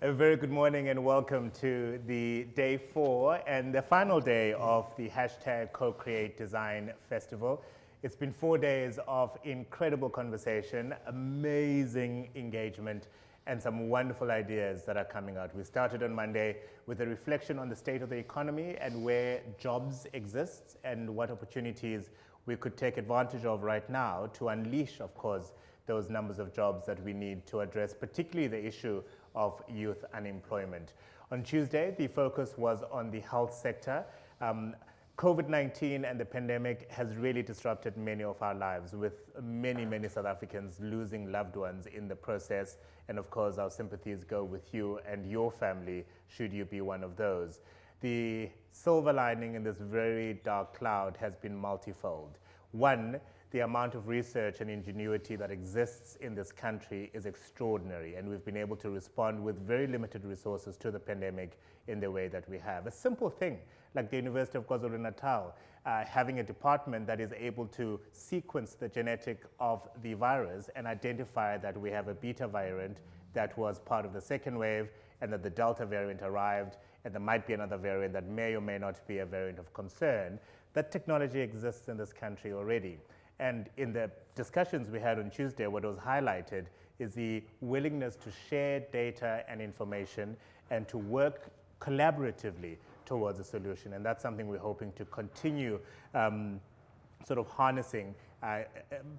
A very good morning and welcome to the day 4 and the final day of the hashtag Co-Create Design Festival. It's been 4 days of incredible conversation, amazing engagement, and some wonderful ideas that are coming out. We started on Monday with a reflection on the state of the economy and where jobs exist and what opportunities we could take advantage of right now to unleash, of course, those numbers of jobs that we need to address, particularly the issue of youth unemployment. On Tuesday, the focus was on the health sector. COVID-19 and the pandemic has really disrupted many of our lives, with many South Africans losing loved ones in the process. And of course, our sympathies go with you and your family, should you be one of those. The silver lining in this very dark cloud has been multifold. One, the amount of research and ingenuity that exists in this country is extraordinary, and we've been able to respond with very limited resources to the pandemic in the way that we have. A simple thing, like the University of KwaZulu-Natal, having a department that is able to sequence the genetic of the virus and identify that we have a beta variant that was part of the second wave, and that the Delta variant arrived, and there might be another variant that may or may not be a variant of concern. That technology exists in this country already. And in the discussions we had on Tuesday, what was highlighted is the willingness to share data and information and to work collaboratively towards a solution. And that's something we're hoping to continue sort of harnessing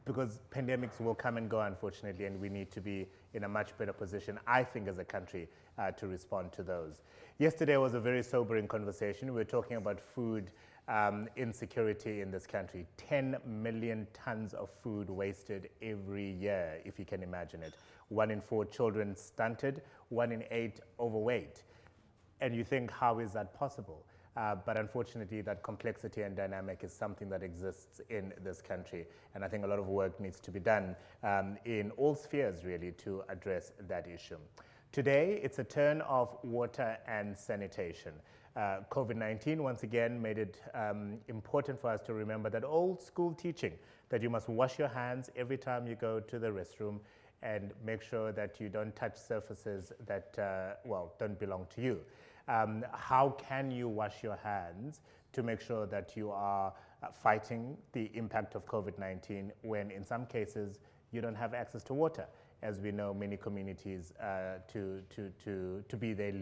because pandemics will come and go, unfortunately, and we need to be in a much better position, I think, as a country to respond to those. Yesterday was a very sobering conversation. We were talking about food insecurity in this country. 10 million tons of food wasted every year, if you can imagine it. 1 in 4 children stunted, 1 in 8 overweight. And you think, how is that possible? But unfortunately, that complexity and dynamic is something that exists in this country. And I think a lot of work needs to be done in all spheres, really, to address that issue. Today, it's a turn of water and sanitation. COVID-19 once again made it important for us to remember that old school teaching, that you must wash your hands every time you go to the restroom and make sure that you don't touch surfaces that, don't belong to you. How can you wash your hands to make sure that you are fighting the impact of COVID-19 when in some cases you don't have access to water? As we know, many communities to be their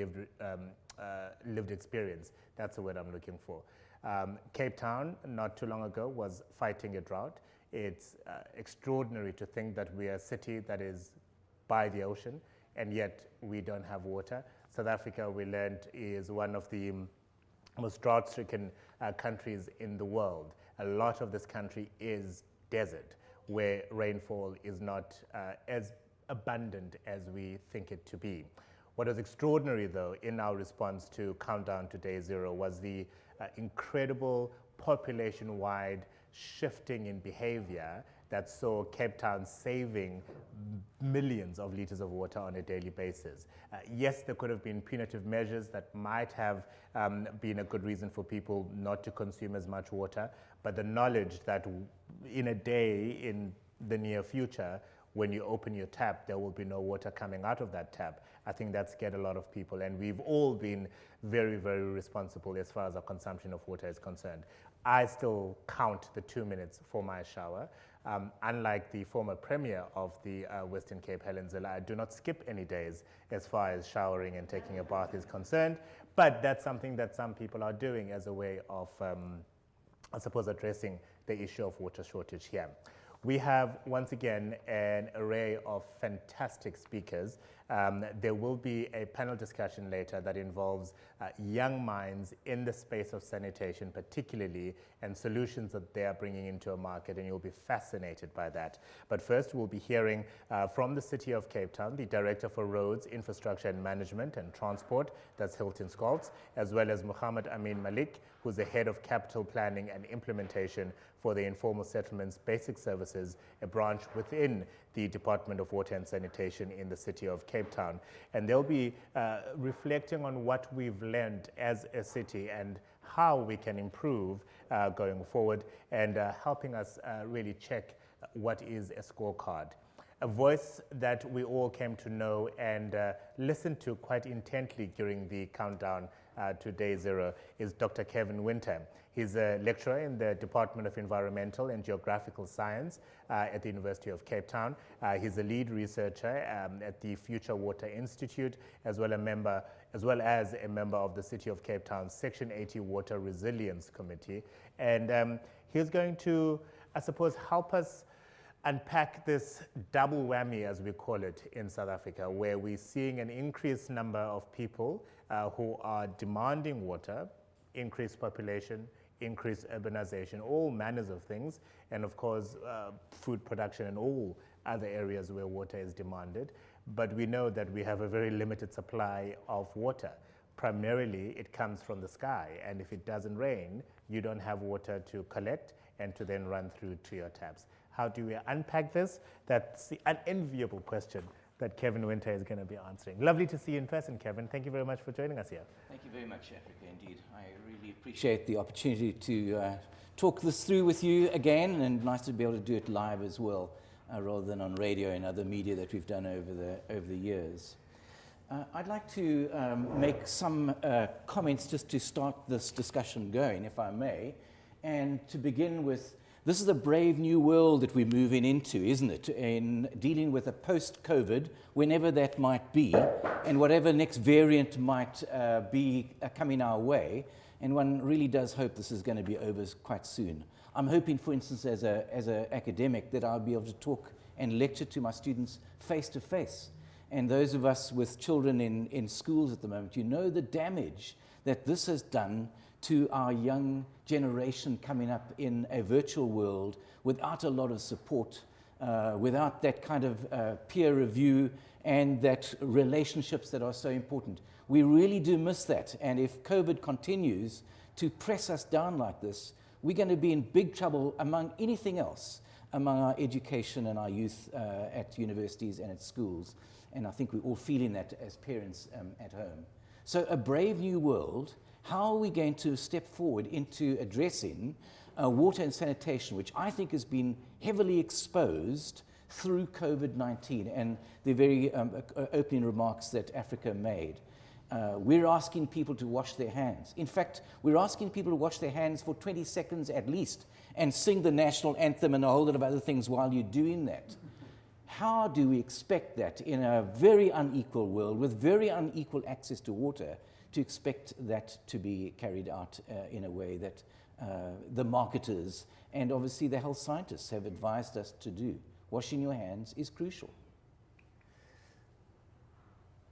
lived experience. That's the word I'm looking for. Cape Town, not too long ago, was fighting a drought. It's extraordinary to think that we are a city that is by the ocean, and yet we don't have water. South Africa, we learned, is one of the most drought-stricken countries in the world. A lot of this country is desert, where rainfall is not as abundant as we think it to be. What was extraordinary, though, in our response to Countdown to Day Zero was the incredible population-wide shifting in behavior that saw Cape Town saving millions of liters of water on a daily basis. Yes, there could have been punitive measures that might have been a good reason for people not to consume as much water, but the knowledge that in a day in the near future, when you open your tap, there will be no water coming out of that tap. I think that scared a lot of people, and we've all been very responsible as far as our consumption of water is concerned. I still count the 2 minutes for my shower. Unlike the former premier of the Western Cape, Helen Zille, I do not skip any days as far as showering and taking a bath is concerned, but that's something that some people are doing as a way of, I suppose, addressing the issue of water shortage here. We have, once again, an array of fantastic speakers. There will be a panel discussion later that involves young minds in the space of sanitation, particularly, and solutions that they are bringing into a market, and you'll be fascinated by that. But first, we'll be hearing from the City of Cape Town, the Director for Roads, Infrastructure and Management and Transport, that's Hilton Scholtz, as well as Mogamat Ameen Mallick, who's the Head of Capital Planning and Implementation for the Informal Settlements Basic Services, a branch within the Department of Water and Sanitation in the City of Cape Town. And they'll be reflecting on what we've learned as a city and how we can improve going forward, and helping us really check what is a scorecard. a voice that we all came to know and listen to quite intently during the countdown to Day Zero is Dr. Kevin Winter. He's a lecturer in the Department of Environmental and Geographical Science at the University of Cape Town. He's a lead researcher at the Future Water Institute, as well as a member of the City of Cape Town's Section 80 Water Resilience Committee. And he's going to, I suppose, help us unpack this double whammy, as we call it in South Africa, where we're seeing an increased number of people who are demanding water, increased population, increased urbanization, all manners of things, and of course food production and all other areas where water is demanded. But we know that we have a very limited supply of water. Primarily it comes from the sky, and if it doesn't rain, you don't have water to collect and to then run through to your taps. How do we unpack this? That's the unenviable question that Kevin Winter is going to be answering. Lovely to see you in person, Kevin. Thank you very much for joining us here. Thank you very much, Africa, indeed. I really appreciate the opportunity to talk this through with you again, and nice to be able to do it live as well, rather than on radio and other media that we've done over the years. I'd like to make some comments just to start this discussion going, if I may, and to begin with, this is a brave new world that we're moving into, isn't it? In dealing with a post-COVID, whenever that might be, and whatever next variant might be coming our way. And one really does hope this is going to be over quite soon. I'm hoping, for instance, as an academic, that I'll be able to talk and lecture to my students face to face. And those of us with children in schools at the moment, you know the damage that this has done to our young generation coming up in a virtual world without a lot of support, without that kind of peer review and that relationships that are so important. We really do miss that. And if COVID continues to press us down like this, we're going to be in big trouble among anything else, among our education and our youth at universities and at schools. And I think we're all feeling that as parents at home. So a brave new world. How are we going to step forward into addressing water and sanitation, which I think has been heavily exposed through COVID-19 and the very opening remarks that Africa made? We're asking people to wash their hands. In fact, we're asking people to wash their hands for 20 seconds at least and sing the national anthem and a whole lot of other things while you're doing that. How do we expect that in a very unequal world with very unequal access to water to expect that to be carried out in a way that the marketers and obviously the health scientists have advised us to do? Washing your hands is crucial.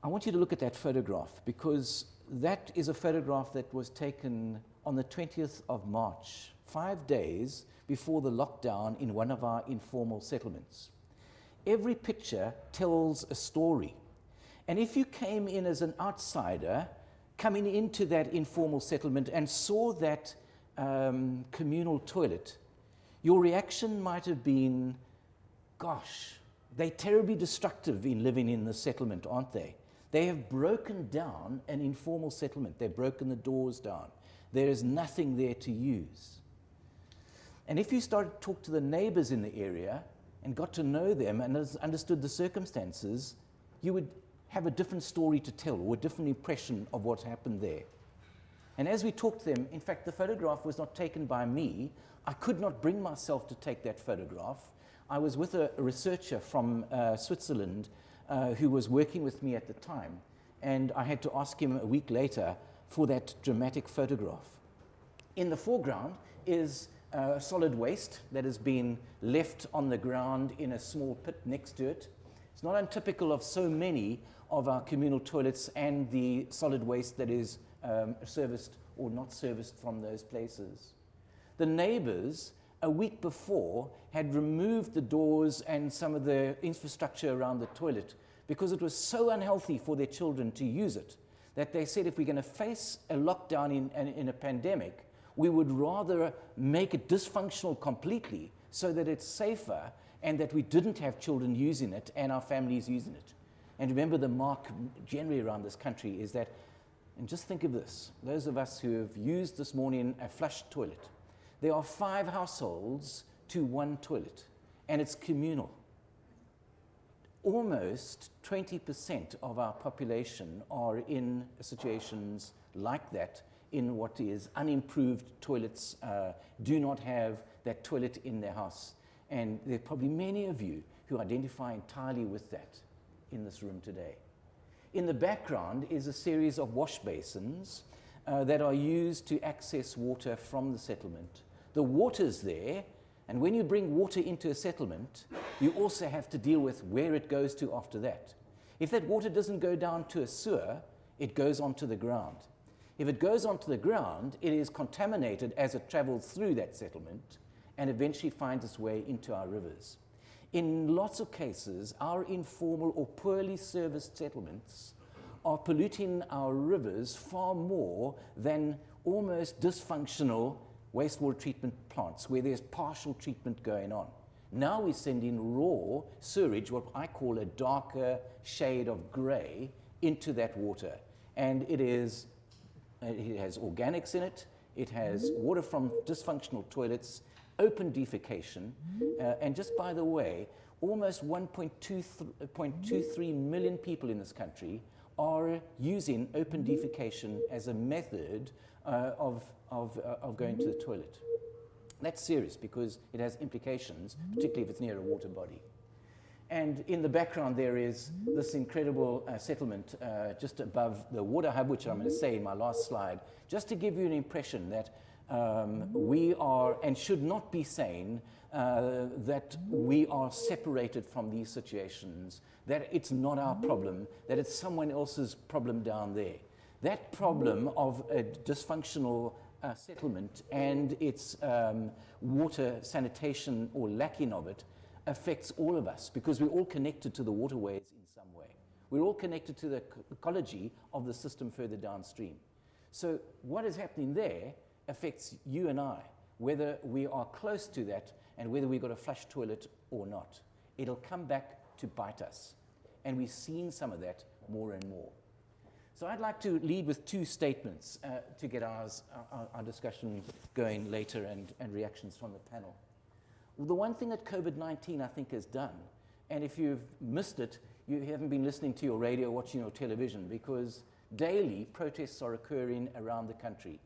I want you to look at that photograph, because that is a photograph that was taken on the 20th of March, 5 days before the lockdown in one of our informal settlements. Every picture tells a story. And if you came in as an outsider, coming into that informal settlement and saw that communal toilet, your reaction might have been, gosh, they're terribly destructive in living in the settlement, aren't they? They have broken down an informal settlement. They've broken the doors down. There is nothing there to use. And if you started to talk to the neighbors in the area and got to know them and understood the circumstances, you would have a different story to tell or a different impression of what happened there. And as we talked to them, in fact, the photograph was not taken by me. I could not bring myself to take that photograph. I was with a researcher from Switzerland who was working with me at the time, and I had to ask him a week later for that dramatic photograph. In the foreground is solid waste that has been left on the ground in a small pit next to it. It's not untypical of so many of our communal toilets and the solid waste that is serviced or not serviced from those places. The neighbors, a week before, had removed the doors and some of the infrastructure around the toilet because it was so unhealthy for their children to use it that they said, if we're going to face a lockdown in a pandemic, we would rather make it dysfunctional completely so that it's safer and that we didn't have children using it and our families using it. And remember, the mark generally around this country is that, and just think of this, those of us who have used this morning a flush toilet, there are 5 households to 1 toilet, and it's communal. almost 20% of our population are in situations like that, in what is unimproved toilets, do not have that toilet in their house. And there are probably many of you who identify entirely with that in this room today. In the background is a series of wash basins that are used to access water from the settlement. The water's there, and when you bring water into a settlement, you also have to deal with where it goes to after that. If that water doesn't go down to a sewer, it goes onto the ground. If it goes onto the ground, it is contaminated as it travels through that settlement and eventually finds its way into our rivers. In lots of cases, our informal or poorly serviced settlements are polluting our rivers far more than almost dysfunctional wastewater treatment plants where there's partial treatment going on. Now we send in raw sewage, what I call a darker shade of grey, into that water. And it has organics in it, it has water from dysfunctional toilets, open defecation, and just by the way, almost 1.23 million people in this country are using open defecation as a method of going to the toilet. That's serious because it has implications, particularly if it's near a water body. And in the background there is this incredible settlement just above the water hub, which I'm going to say in my last slide, just to give you an impression that we are and should not be saying that we are separated from these situations, that it's not our problem, that it's someone else's problem down there. That problem of a dysfunctional settlement and its water sanitation or lacking of it affects all of us because we're all connected to the waterways in some way. We're all connected to the ecology of the system further downstream. So what is happening there affects you and I, whether we are close to that and whether we've got a flush toilet or not. It'll come back to bite us. And we've seen some of that more and more. So I'd like to lead with two statements to get our discussion going later and reactions from the panel. Well, the one thing that COVID-19 I think has done, and if you've missed it, you haven't been listening to your radio, watching your television, because daily protests are occurring around the country.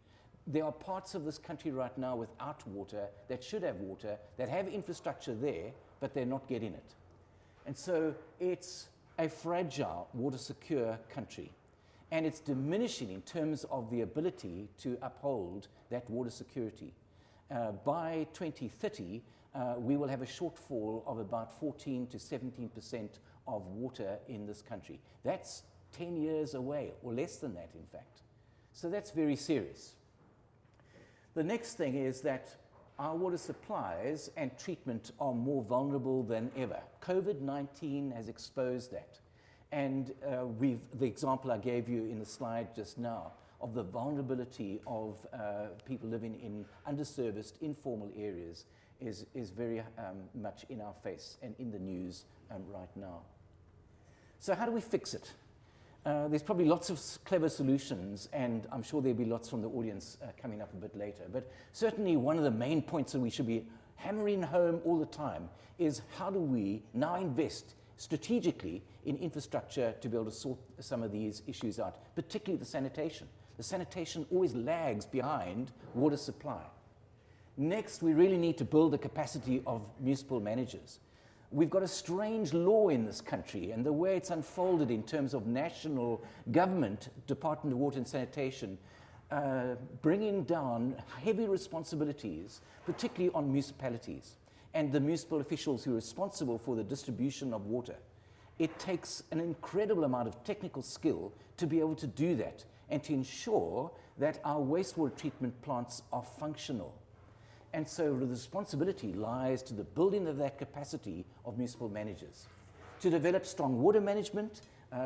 There are parts of this country right now without water, that should have water, that have infrastructure there, but they're not getting it. And so it's a fragile, water-secure country. And it's diminishing in terms of the ability to uphold that water security. By 2030, we will have a shortfall of about 14 to 17% of water in this country. That's 10 years away, or less than that, in fact. So that's very serious. The next thing is that our water supplies and treatment are more vulnerable than ever. COVID-19 has exposed that. And the example I gave you in the slide just now of the vulnerability of people living in underserviced, informal areas is very much in our face and in the news right now. So how do we fix it? There's probably lots of clever solutions, and I'm sure there'll be lots from the audience coming up a bit later. But certainly one of the main points that we should be hammering home all the time is how do we now invest strategically in infrastructure to be able to sort some of these issues out, particularly the sanitation. The sanitation always lags behind water supply. Next, we really need to build the capacity of municipal managers. We've got a strange law in this country, and the way it's unfolded in terms of national government, Department of Water and Sanitation, bringing down heavy responsibilities, particularly on municipalities and the municipal officials who are responsible for the distribution of water. It takes an incredible amount of technical skill to be able to do that and to ensure that our wastewater treatment plants are functional. And so the responsibility lies to the building of that capacity of municipal managers. To develop strong water management,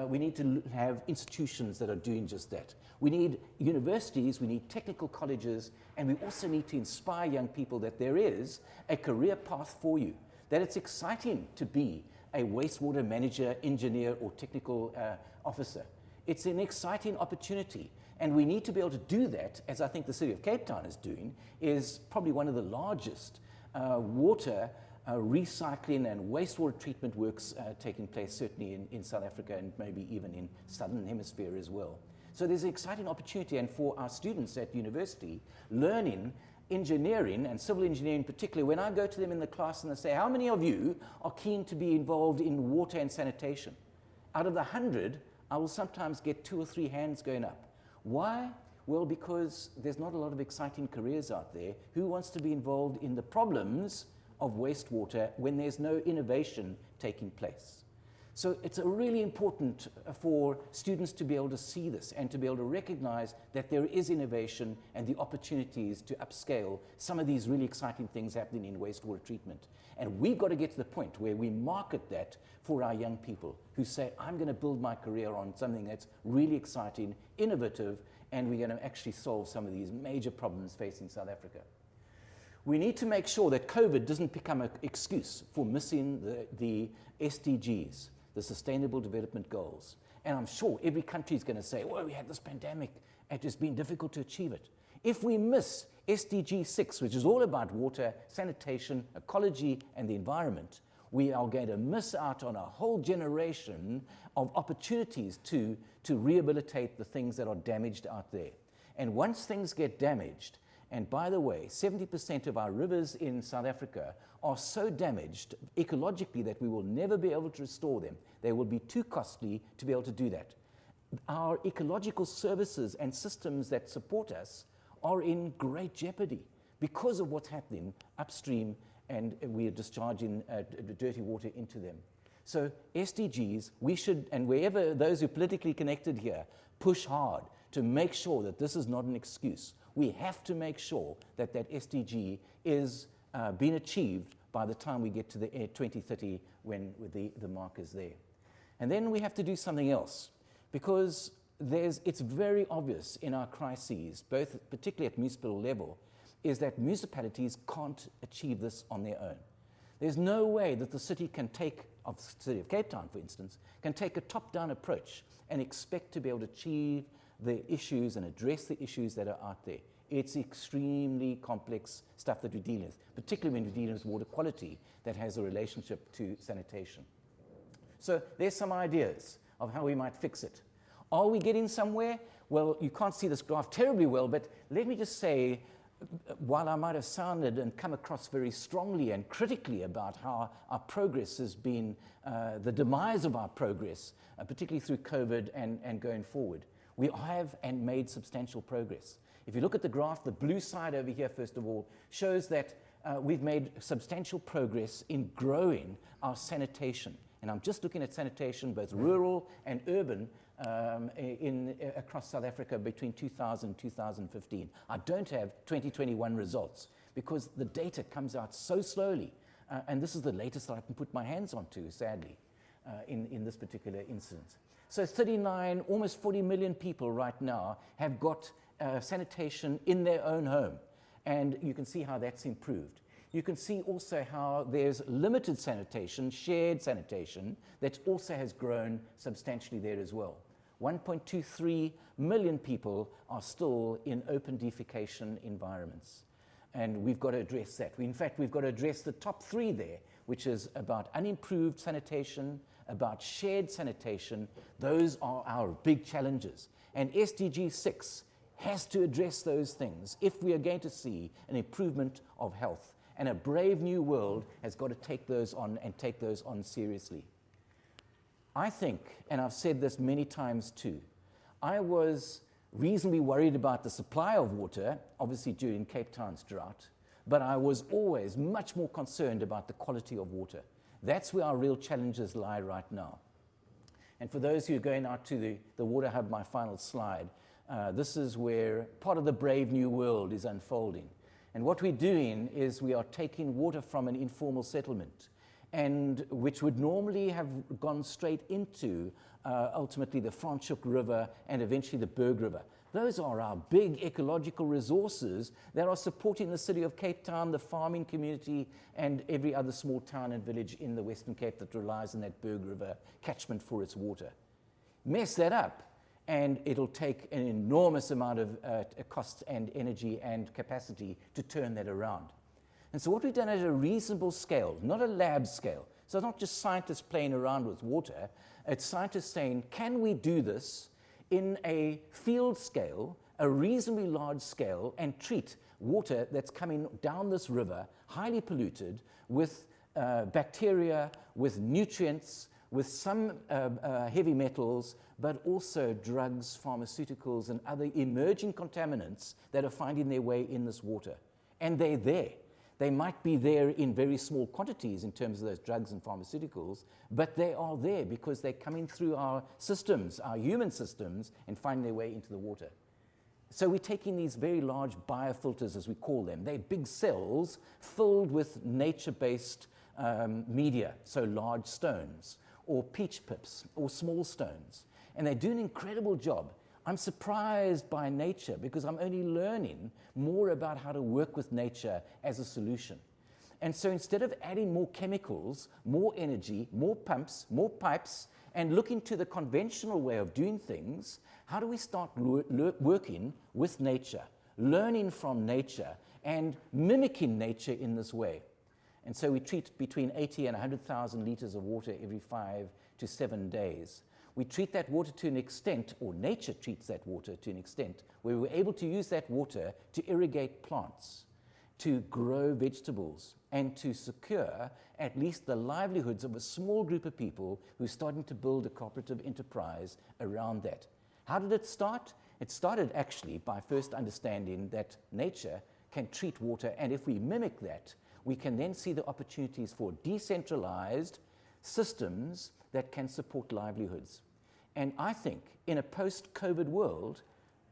we need to have institutions that are doing just that. We need universities, we need technical colleges, and we also need to inspire young people that there is a career path for you, that it's exciting to be a wastewater manager, engineer, or technical officer. It's an exciting opportunity. And we need to be able to do that, as I think the City of Cape Town is doing, is probably one of the largest water recycling and wastewater treatment works taking place certainly in South Africa and maybe even in Southern Hemisphere as well. So there's an exciting opportunity, and for our students at university, learning engineering and civil engineering particularly, when I go to them in the class and they say, how many of you are keen to be involved in water and sanitation? Out of the 100, I will sometimes get 2 or 3 hands going up. Why? Well, because there's not a lot of exciting careers out there. Who wants to be involved in the problems of wastewater when there's no innovation taking place? So it's really important for students to be able to see this and to be able to recognize that there is innovation and the opportunities to upscale some of these really exciting things happening in wastewater treatment. And we've got to get to the point where we market that for our young people who say, I'm going to build my career on something that's really exciting, innovative, and we're going to actually solve some of these major problems facing South Africa. We need to make sure that COVID doesn't become an excuse for missing the SDGs, the Sustainable Development Goals. And I'm sure every country is going to say, well, we had this pandemic, it has been difficult to achieve it. If we miss SDG 6, which is all about water, sanitation, ecology, and the environment, we are going to miss out on a whole generation of opportunities to rehabilitate the things that are damaged out there. And once things get damaged, and by the way, 70% of our rivers in South Africa are so damaged ecologically that we will never be able to restore them. They will be too costly to be able to do that. Our ecological services and systems that support us are in great jeopardy because of what's happening upstream, and we are discharging dirty water into them. So SDGs, we should, and wherever those who are politically connected here, push hard to make sure that this is not an excuse. We have to make sure that that SDG is being achieved by the time we get to the 2030 when the mark is there. And then we have to do something else, because it's very obvious in our crises, both particularly at municipal level, is that municipalities can't achieve this on their own. There's no way that the city can take, of the city of Cape Town for instance, can take a top-down approach and expect to be able to achieve the issues and address the issues that are out there. It's extremely complex stuff that we're dealing with, particularly when we're dealing with water quality that has a relationship to sanitation. So there's some ideas of how we might fix it. Are we getting somewhere? Well, you can't see this graph terribly well, but let me just say, while I might have sounded and come across very strongly and critically about how our progress has been, the demise of our progress, particularly through COVID and going forward, we have and made substantial progress. If you look at the graph, the blue side over here, first of all, shows that we've made substantial progress in growing our sanitation. And I'm just looking at sanitation, both rural and urban, across South Africa between 2000 and 2015. I don't have 2021 results because the data comes out so slowly. And this is the latest that I can put my hands onto, sadly, in this particular instance. So 39, almost 40 million people right now have got sanitation in their own home. And you can see how that's improved. You can see also how there's limited sanitation, shared sanitation, that also has grown substantially there as well. 1.23 million people are still in open defecation environments. And we've got to address that. In fact, we've got to address the top 3 there, which is about unimproved sanitation, about shared sanitation. Those are our big challenges. And SDG 6 has to address those things if we are going to see an improvement of health. And a brave new world has got to take those on and take those on seriously. I think, and I've said this many times too, I was reasonably worried about the supply of water, obviously during Cape Town's drought, but I was always much more concerned about the quality of water. That's where our real challenges lie right now. And for those who are going out to the Water Hub, my final slide, this is where part of the brave new world is unfolding. And what we're doing is we are taking water from an informal settlement, and which would normally have gone straight into ultimately the Franschhoek River and eventually the Berg River. Those are our big ecological resources that are supporting the city of Cape Town, the farming community, and every other small town and village in the Western Cape that relies on that Berg River catchment for its water. Mess that up, and it'll take an enormous amount of cost and energy and capacity to turn that around. And so what we've done at a reasonable scale, not a lab scale, so it's not just scientists playing around with water, it's scientists saying, can we do this in a field scale, a reasonably large scale, and treat water that's coming down this river, highly polluted, with bacteria, with nutrients, with some heavy metals, but also drugs, pharmaceuticals, and other emerging contaminants that are finding their way in this water. And they're there. They might be there in very small quantities in terms of those drugs and pharmaceuticals, but they are there because they're coming through our systems, our human systems, and finding their way into the water. So we're taking these very large biofilters, as we call them. They're big cells filled with nature-based media, so large stones, or peach pips, or small stones. And they do an incredible job. I'm surprised by nature because I'm only learning more about how to work with nature as a solution. And so instead of adding more chemicals, more energy, more pumps, more pipes, and looking to the conventional way of doing things, how do we start working with nature, learning from nature, and mimicking nature in this way? And so we treat between 80 and 100,000 liters of water every 5 to 7 days. We treat that water to an extent, or nature treats that water to an extent, where we're able to use that water to irrigate plants, to grow vegetables, and to secure at least the livelihoods of a small group of people who are starting to build a cooperative enterprise around that. How did it start? It started actually by first understanding that nature can treat water, and if we mimic that, we can then see the opportunities for decentralized systems that can support livelihoods. And I think in a post-COVID world,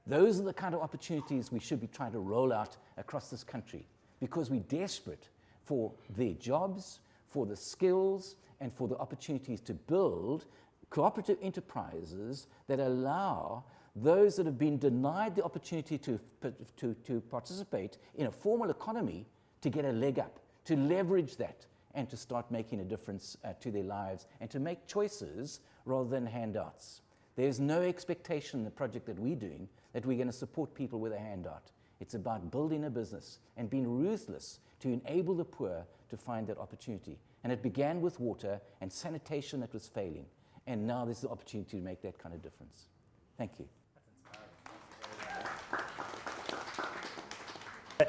those are the kind of opportunities we should be trying to roll out across this country because we're desperate for their jobs, for the skills, and for the opportunities to build cooperative enterprises that allow those that have been denied the opportunity to participate in a formal economy to get a leg up, to leverage that, and to start making a difference to their lives and to make choices rather than handouts. There's no expectation in the project that we're doing that we're going to support people with a handout. It's about building a business and being ruthless to enable the poor to find that opportunity. And it began with water and sanitation that was failing. And now there's the opportunity to make that kind of difference. Thank you.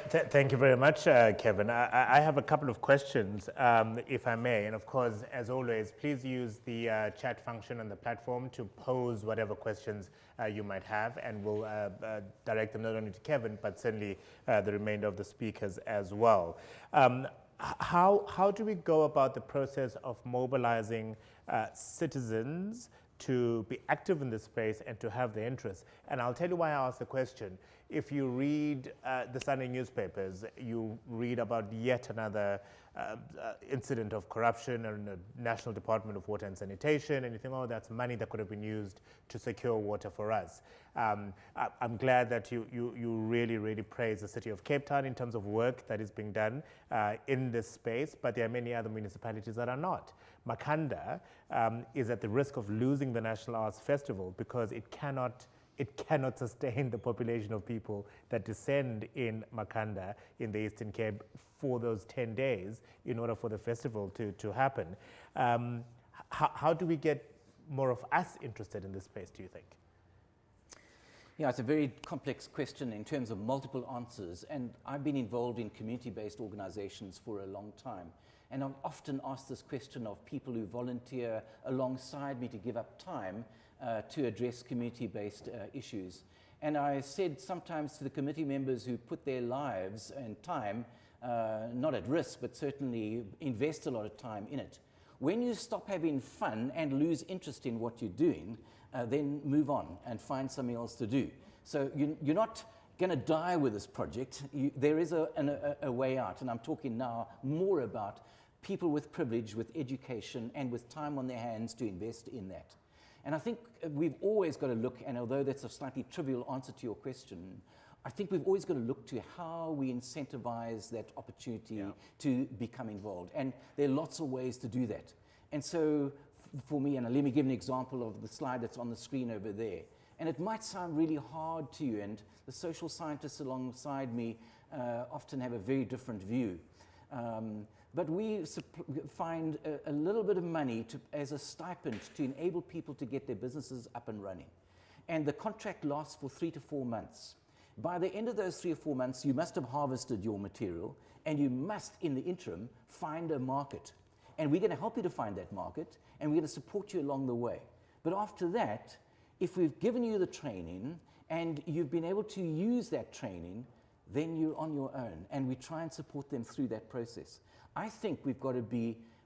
Thank you very much, Kevin. I have a couple of questions, if I may. And of course, as always, please use the chat function on the platform to pose whatever questions you might have, and we'll direct them not only to Kevin, but certainly the remainder of the speakers as well. How do we go about the process of mobilizing citizens to be active in this space and to have their interests? And I'll tell you why I asked the question. If you read the Sunday newspapers, you read about yet another incident of corruption in the National Department of Water and Sanitation, and you think, oh, that's money that could have been used to secure water for us. I'm glad that you really, really praise the city of Cape Town in terms of work that is being done in this space, but there are many other municipalities that are not. Makhanda is at the risk of losing the National Arts Festival because it cannot sustain the population of people that descend in Makhanda in the Eastern Cape for those 10 days in order for the festival to happen. How do we get more of us interested in this space, do you think? Yeah, it's a very complex question in terms of multiple answers, and I've been involved in community-based organizations for a long time. And I'm often asked this question of people who volunteer alongside me to give up time to address community-based issues. And I said sometimes to the committee members who put their lives and time, not at risk, but certainly invest a lot of time in it, when you stop having fun and lose interest in what you're doing, then move on and find something else to do. So you're not going to die with this project. There is a way out, and I'm talking now more about people with privilege, with education, and with time on their hands to invest in that. And I think we've always got to look, and although that's a slightly trivial answer to your question, I think we've always got to look to how we incentivize that opportunity to become involved. And there are lots of ways to do that. And so for me, and let me give an example of the slide that's on the screen over there. And it might sound really hard to you, and the social scientists alongside me often have a very different view. But we find a little bit of money as a stipend to enable people to get their businesses up and running. And the contract lasts for 3 to 4 months. By the end of those 3 or 4 months, you must have harvested your material, and you must, in the interim, find a market. And we're going to help you to find that market, and we're going to support you along the way. But after that, if we've given you the training and you've been able to use that training, then you're on your own, and we try and support them through that process. I think we're going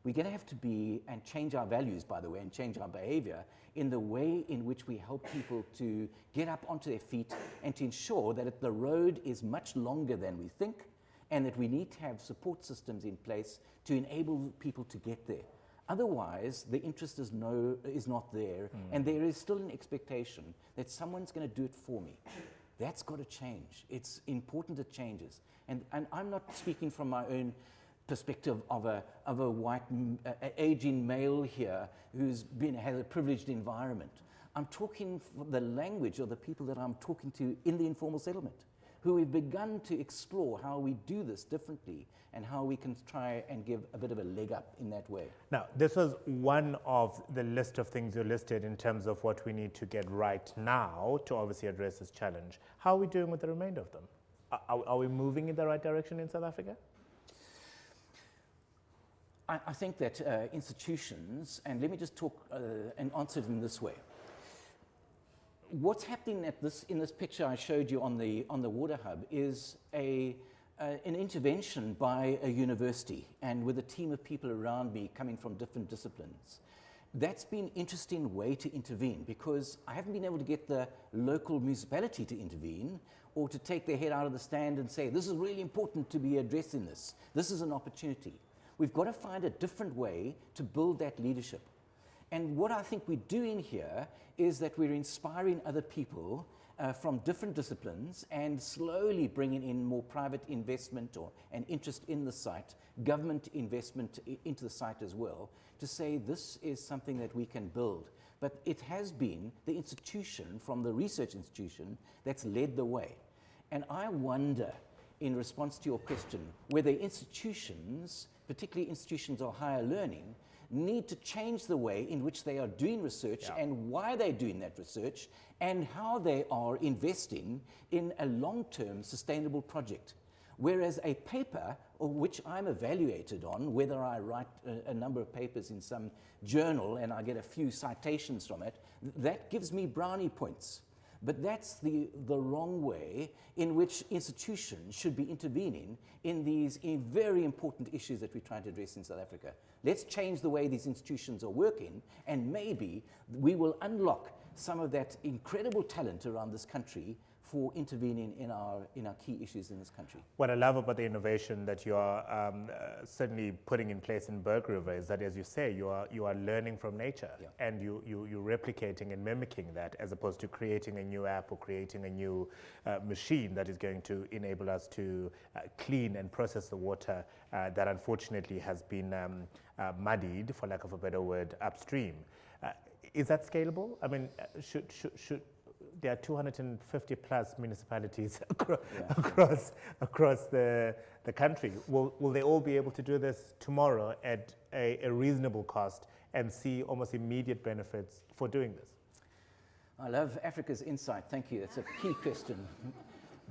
to have to be, and change our values, by the way, and change our behavior in the way in which we help people to get up onto their feet and to ensure that the road is much longer than we think, and that we need to have support systems in place to enable people to get there. Otherwise, the interest is not there, and there is still an expectation that someone's going to do it for me. That's got to change. It's important it changes. And I'm not speaking from my own perspective of a white, aging male here has a privileged environment. I'm talking for the language of the people that I'm talking to in the informal settlement, who have begun to explore how we do this differently and how we can try and give a bit of a leg up in that way. Now, this was one of the list of things you listed in terms of what we need to get right now to obviously address this challenge. How are we doing with the remainder of them? Are we moving in the right direction in South Africa? I think that institutions, and let me just talk and answer it in this way. What's happening in this picture I showed you on the water hub is an intervention by a university, and with a team of people around me coming from different disciplines. That's been an interesting way to intervene, because I haven't been able to get the local municipality to intervene or to take their head out of the stand and say, this is really important to be addressing this. This is an opportunity. We've got to find a different way to build that leadership. And what I think we're doing here is that we're inspiring other people from different disciplines and slowly bringing in more private investment and interest in the site, government investment into the site as well, to say this is something that we can build. But it has been the institution, from the research institution, that's led the way. And I wonder, in response to your question, whether institutions, particularly institutions of higher learning, need to change the way in which they are doing research and why they're doing that research and how they are investing in a long-term sustainable project. Whereas a paper, of which I'm evaluated on, whether I write a number of papers in some journal and I get a few citations from it, that gives me brownie points. But that's the wrong way in which institutions should be intervening in these very important issues that we're trying to address in South Africa. Let's change the way these institutions are working, and maybe we will unlock some of that incredible talent around this country for intervening in our key issues in this country. What I love about the innovation that you are certainly putting in place in Berg River is that, as you say, you are learning from nature, and you're replicating and mimicking that, as opposed to creating a new app or creating a new machine that is going to enable us to clean and process the water that unfortunately has been muddied, for lack of a better word, upstream. Is that scalable? I mean, should there are 250 plus municipalities across the country. Will they all be able to do this tomorrow at a reasonable cost and see almost immediate benefits for doing this? I love Africa's insight. Thank you. That's a key question.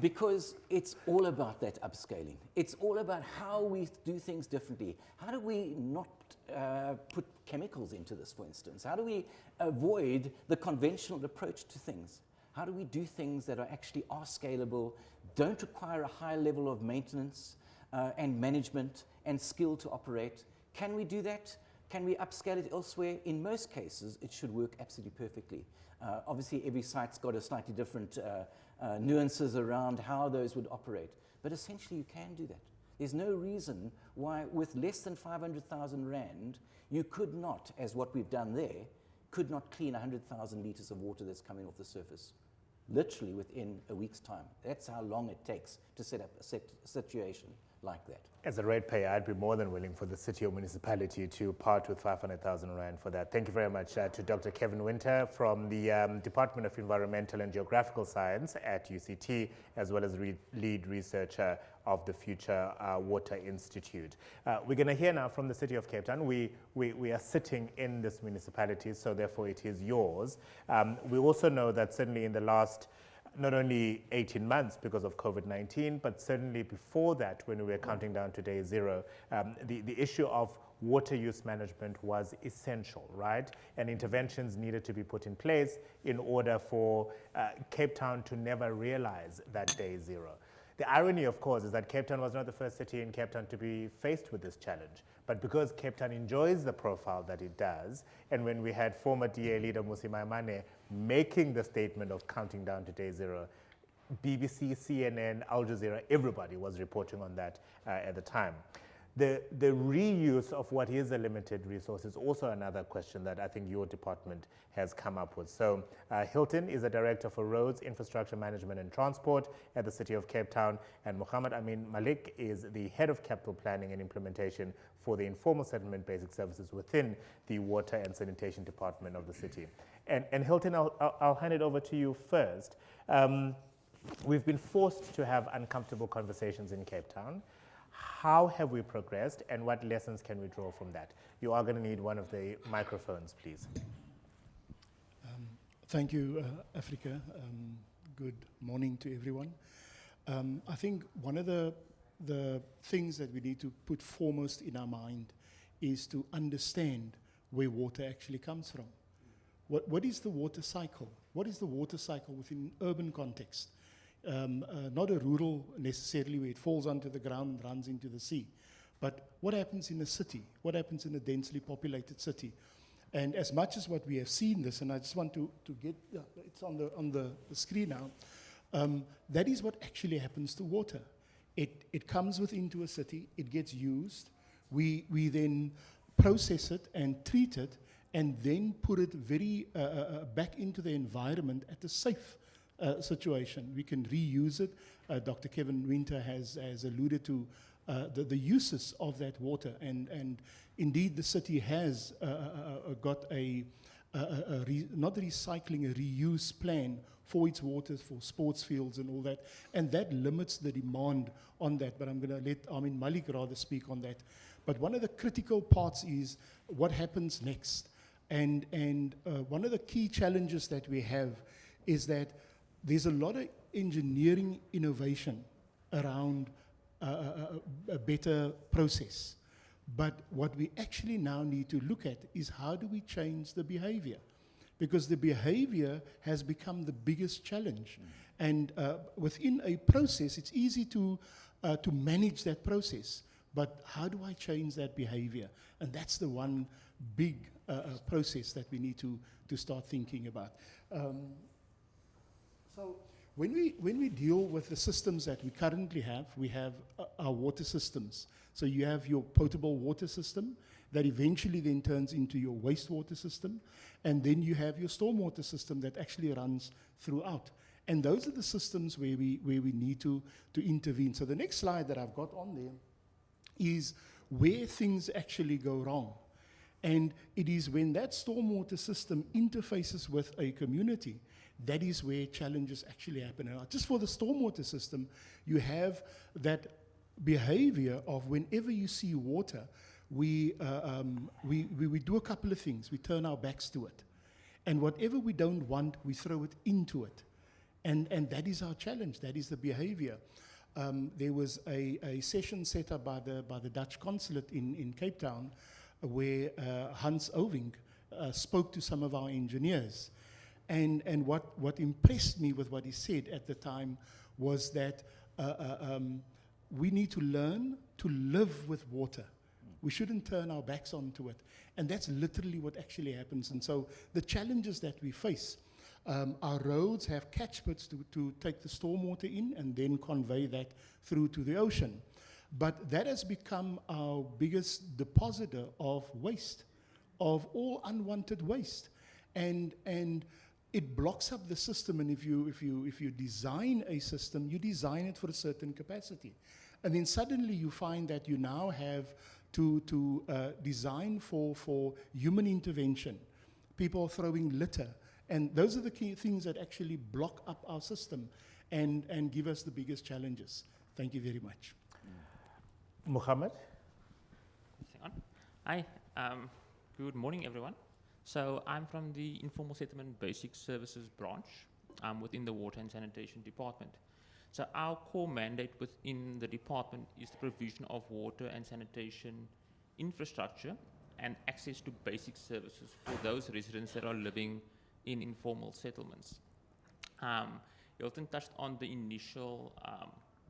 Because it's all about that upscaling. It's all about how we do things differently. How do we not put chemicals into this, for instance? How do we avoid the conventional approach to things? How do we do things that are scalable, don't require a high level of maintenance and management and skill to operate? Can we do that? Can we upscale it elsewhere? In most cases, it should work absolutely perfectly. Obviously, every site's got a slightly different nuances around how those would operate. But essentially, you can do that. There's no reason why, with less than 500,000 Rand, you could not, as what we've done there, could not clean 100,000 litres of water that's coming off the surface, literally within a week's time. That's how long it takes to set up a situation. like that. As a ratepayer, I'd be more than willing for the city or municipality to part with 500,000 Rand for that. Thank you very much to Dr. Kevin Winter from the Department of Environmental and Geographical Science at UCT, as well as lead researcher of the Future Water Institute. We're going to hear now from the city of Cape Town. We are sitting in this municipality, so therefore it is yours. We also know that certainly in the last not only 18 months because of COVID-19, but certainly before that, when we were counting down to day zero, the issue of water use management was essential, right? And interventions needed to be put in place in order for Cape Town to never realize that day zero. The irony, of course, is that Cape Town was not the first city in Cape Town to be faced with this challenge. But because Cape Town enjoys the profile that it does, and when we had former DA leader Mmusi Maimane making the statement of counting down to day zero, BBC, CNN, Al Jazeera, everybody was reporting on that at the time. The reuse of what is a limited resource is also another question that I think your department has come up with. So Hilton is a director for roads, infrastructure management and transport at the city of Cape Town, and Ameen Mallick is the head of capital planning and implementation for the informal settlement basic services within the water and sanitation department of the city. And Hilton, I'll hand it over to you first. We've been forced to have uncomfortable conversations in Cape Town. How have we progressed, and what lessons can we draw from that? You are going to need one of the microphones, please. Thank you, Africa. Good morning to everyone. I think one of the things that we need to put foremost in our mind is to understand where water actually comes from. What is the water cycle? What is the water cycle within urban context? Not a rural necessarily where it falls onto the ground and runs into the sea. But what happens in a city? What happens in a densely populated city? And as much as what we have seen this, and I just want to get, it's on the screen now, that is what actually happens to water. It comes into a city, it gets used, we then process it and treat it, and then put it very back into the environment at a safe situation. We can reuse it. Dr. Kevin Winter has alluded to the uses of that water, and indeed the city has got not recycling, a reuse plan for its waters, for sports fields and all that, and that limits the demand on that, but I'm going to let Mallick rather speak on that. But one of the critical parts is what happens next, and one of the key challenges that we have is that there's a lot of engineering innovation around a better process. But what we actually now need to look at is how do we change the behavior? Because the behavior has become the biggest challenge. And within a process, it's easy to manage that process. But how do I change that behavior? And that's the one big process that we need to start thinking about. So when we deal with the systems that we currently have, we have our water systems. So you have your potable water system that eventually then turns into your wastewater system, and then you have your stormwater system that actually runs throughout. And those are the systems where we need to intervene. So the next slide that I've got on there is where things actually go wrong. And it is when that stormwater system interfaces with a community, that is where challenges actually happen. Now, just for the stormwater system, you have that behavior of whenever you see water, we do a couple of things. We turn our backs to it. And whatever we don't want, we throw it into it. And that is our challenge. That is the behavior. There was a session set up by the Dutch Consulate in Cape Town where Hans Oving spoke to some of our engineers. And what impressed me with what he said at the time was that we need to learn to live with water. We shouldn't turn our backs onto it. And that's literally what actually happens. And so the challenges that we face, our roads have catchpits to take the stormwater in and then convey that through to the ocean. But that has become our biggest depositor of waste, of all unwanted waste. And it blocks up the system, and if you design a system, you design it for a certain capacity. And then suddenly you find that you now have to design for human intervention, people throwing litter. And those are the key things that actually block up our system and give us the biggest challenges. Thank you very much. Mogamat? Hi, good morning everyone. So I'm from the Informal Settlement Basic Services branch within the Water and Sanitation Department. So our core mandate within the department is the provision of water and sanitation infrastructure and access to basic services for those residents that are living in informal settlements. Hilton touched on the initial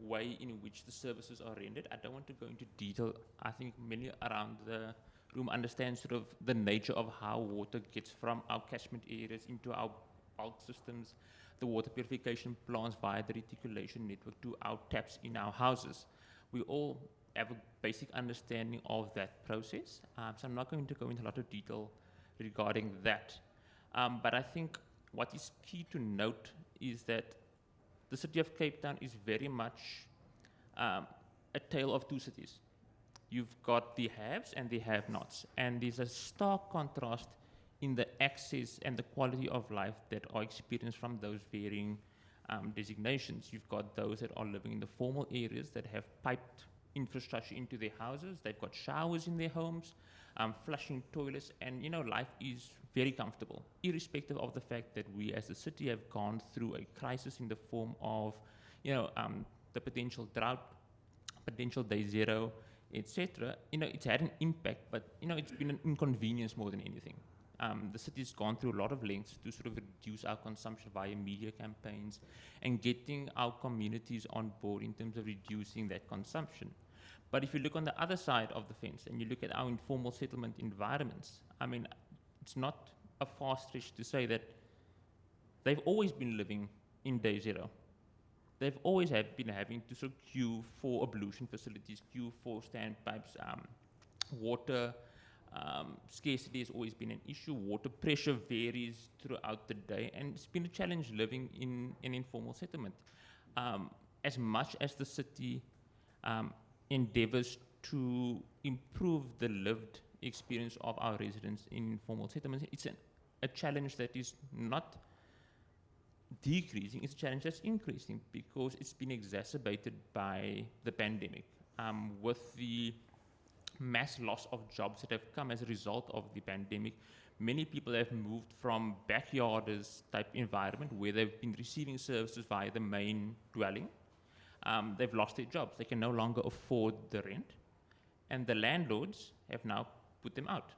way in which the services are rendered. I don't want to go into detail. I think many around the room understand sort of the nature of how water gets from our catchment areas into our bulk systems, the water purification plants via the reticulation network to our taps in our houses. We all have a basic understanding of that process. So I'm not going to go into a lot of detail regarding that. But I think what is key to note is that the city of Cape Town is very much a tale of two cities. You've got the haves and the have-nots, and there's a stark contrast in the access and the quality of life that are experienced from those varying designations. You've got those that are living in the formal areas that have piped infrastructure into their houses, they've got showers in their homes, flushing toilets, and life is very comfortable, irrespective of the fact that we as a city have gone through a crisis in the form of, the potential drought, potential day zero, etc. It's had an impact, but it's been an inconvenience more than anything. The city's gone through a lot of lengths to sort of reduce our consumption via media campaigns and getting our communities on board in terms of reducing that consumption. But if you look on the other side of the fence and you look at our informal settlement environments, it's not a far stretch to say that they've always been living in day zero. They've always been having to sort of queue for ablution facilities, queue for standpipes, water scarcity has always been an issue. Water pressure varies throughout the day, and it's been a challenge living in an informal settlement. As much as the city endeavors to improve the lived experience of our residents in informal settlements, it's a challenge that is not decreasing, it's a challenge that's increasing because it's been exacerbated by the pandemic. With the mass loss of jobs that have come as a result of the pandemic, many people have moved from backyarders type environment where they've been receiving services via the main dwelling. They've lost their jobs. They can no longer afford the rent. And the landlords have now put them out.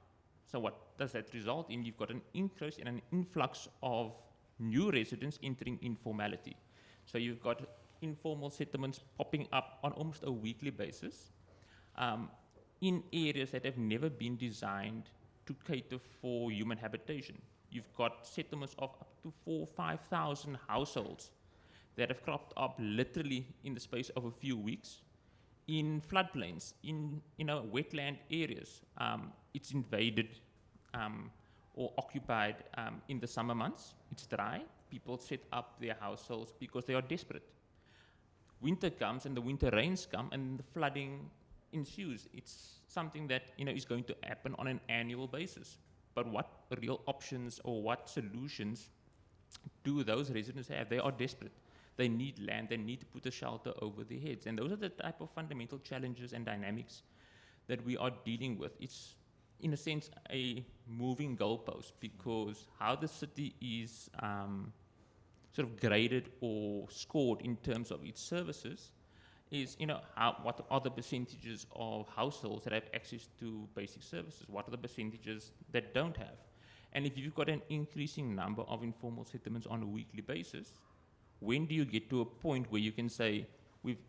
So what does that result in? You've got an increase and an influx of new residents entering informality. So you've got informal settlements popping up on almost a weekly basis in areas that have never been designed to cater for human habitation. You've got settlements of up to 4,000 or 5,000 households that have cropped up literally in the space of a few weeks in floodplains, in wetland areas. It's invaded or occupied in the summer months. It's dry. People set up their households because they are desperate. Winter comes and the winter rains come and the flooding ensues. It's something that is going to happen on an annual basis. But what real options or what solutions do those residents have? They are desperate. They need land. They need to put a shelter over their heads. And those are the type of fundamental challenges and dynamics that we are dealing with. It's, in a sense, a moving goalpost because how the city is sort of graded or scored in terms of its services is, what are the percentages of households that have access to basic services? What are the percentages that don't have? And if you've got an increasing number of informal settlements on a weekly basis, when do you get to a point where you can say, we've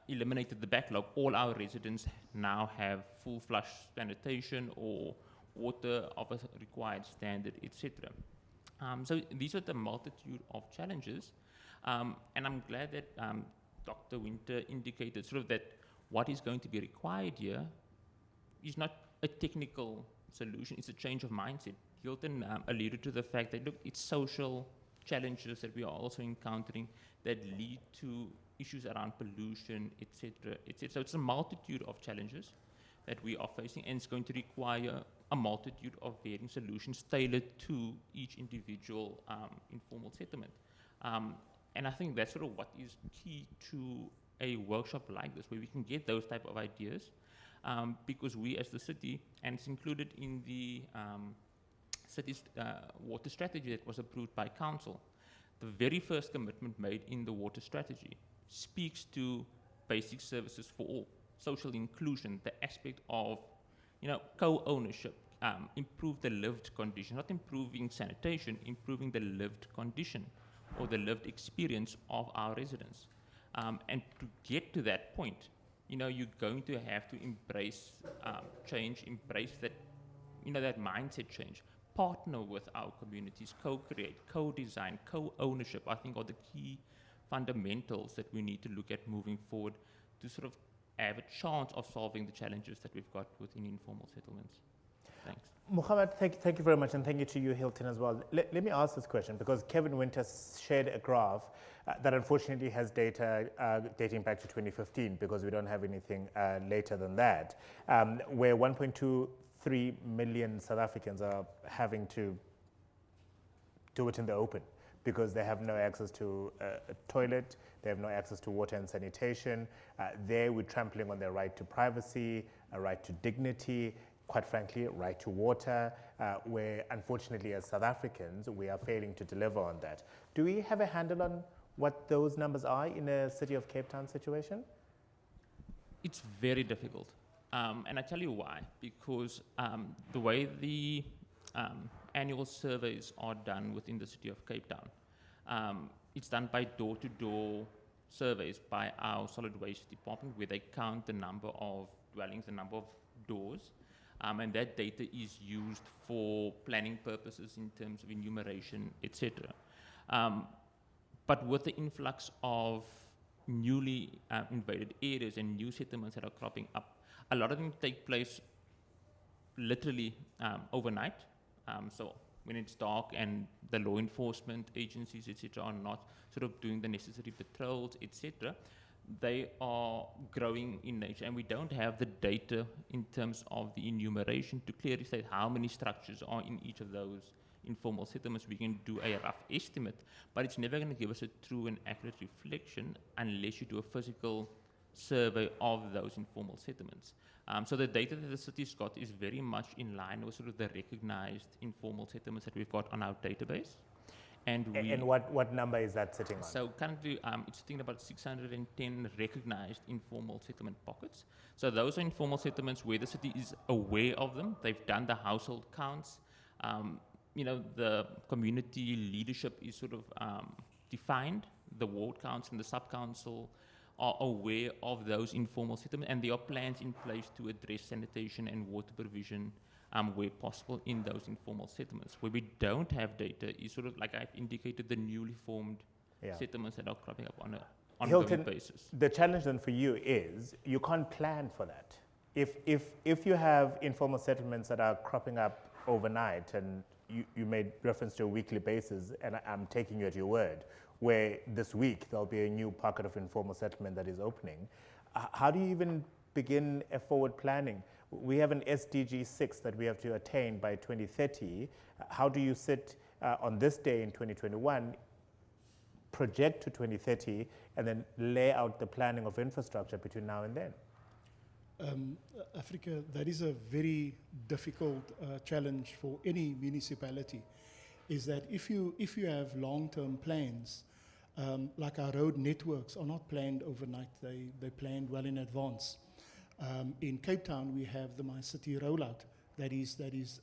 eliminated the backlog, all our residents now have full flush sanitation or water of a required standard, etc. So these are the multitude of challenges. And I'm glad that Dr. Winter indicated sort of that what is going to be required here is not a technical solution, it's a change of mindset. Hilton alluded to the fact that, look, it's social challenges that we are also encountering that lead to issues around pollution, etc., etc. So it's a multitude of challenges that we are facing, and it's going to require a multitude of varying solutions tailored to each individual informal settlement. And I think that's sort of what is key to a workshop like this, where we can get those type of ideas, because we as the city, and it's included in the city's water strategy that was approved by council, the very first commitment made in the water strategy speaks to basic services for all, social inclusion, the aspect of, co-ownership, improve the lived condition, not improving sanitation, improving the lived condition or the lived experience of our residents. And to get to that point, you're going to have to embrace change, embrace that, that mindset change, partner with our communities, co-create, co-design, co-ownership, I think are the key fundamentals that we need to look at moving forward to sort of have a chance of solving the challenges that we've got within informal settlements. Thanks. Mogamat, thank you very much, and thank you to you, Hilton, as well. Let me ask this question, because Kevin Winter shared a graph that unfortunately has data dating back to 2015, because we don't have anything later than that, where 1.23 million South Africans are having to do it in the open, because they have no access to a toilet, they have no access to water and sanitation. There we're trampling on their right to privacy, a right to dignity, quite frankly, right to water, where unfortunately as South Africans, we are failing to deliver on that. Do we have a handle on what those numbers are in a City of Cape Town situation? It's very difficult. And I tell you why, because the way the annual surveys are done within the City of Cape Town, it's done by door-to-door surveys by our solid waste department, where they count the number of dwellings, the number of doors, and that data is used for planning purposes in terms of enumeration, etc. But with the influx of newly invaded areas and new settlements that are cropping up, a lot of them take place literally overnight. So when it's dark and the law enforcement agencies, etc., are not sort of doing the necessary patrols, etc., they are growing in nature, and we don't have the data in terms of the enumeration to clearly state how many structures are in each of those informal settlements. We can do a rough estimate, but it's never going to give us a true and accurate reflection unless you do a physical survey of those informal settlements. So the data that the city's got is very much in line with sort of the recognized informal settlements that we've got on our database. And what number is that sitting on? So currently it's sitting about 610 recognized informal settlement pockets. So those are informal settlements where the city is aware of them. They've done the household counts. The community leadership is sort of defined. The ward council and the sub-council are aware of those informal settlements, and there are plans in place to address sanitation and water provision where possible in those informal settlements. Where we don't have data is sort of, like I've indicated, the newly formed settlements that are cropping up on an ongoing basis. The challenge then for you is you can't plan for that. If you have informal settlements that are cropping up overnight, and you made reference to a weekly basis, and I'm taking you at your word, where this week there'll be a new pocket of informal settlement that is opening, how do you even begin a forward planning? We have an SDG 6 that we have to attain by 2030. How do you sit on this day in 2021, project to 2030, and then lay out the planning of infrastructure between now and then? Africa, that is a very difficult challenge for any municipality, is that if you have long-term plans, like our road networks are not planned overnight, they're planned well in advance. In Cape Town, we have the My City rollout that is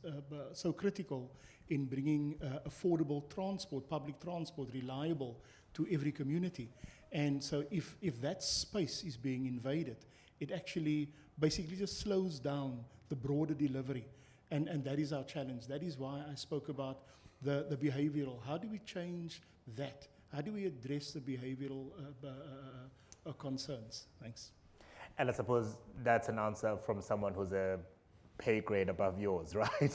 so critical in bringing affordable transport, public transport, reliable to every community. And so if that space is being invaded, it actually basically just slows down the broader delivery. And that is our challenge. That is why I spoke about the behavioral. How do we change that? How do we address the behavioral concerns? Thanks. And I suppose that's an answer from someone who's a pay grade above yours, right?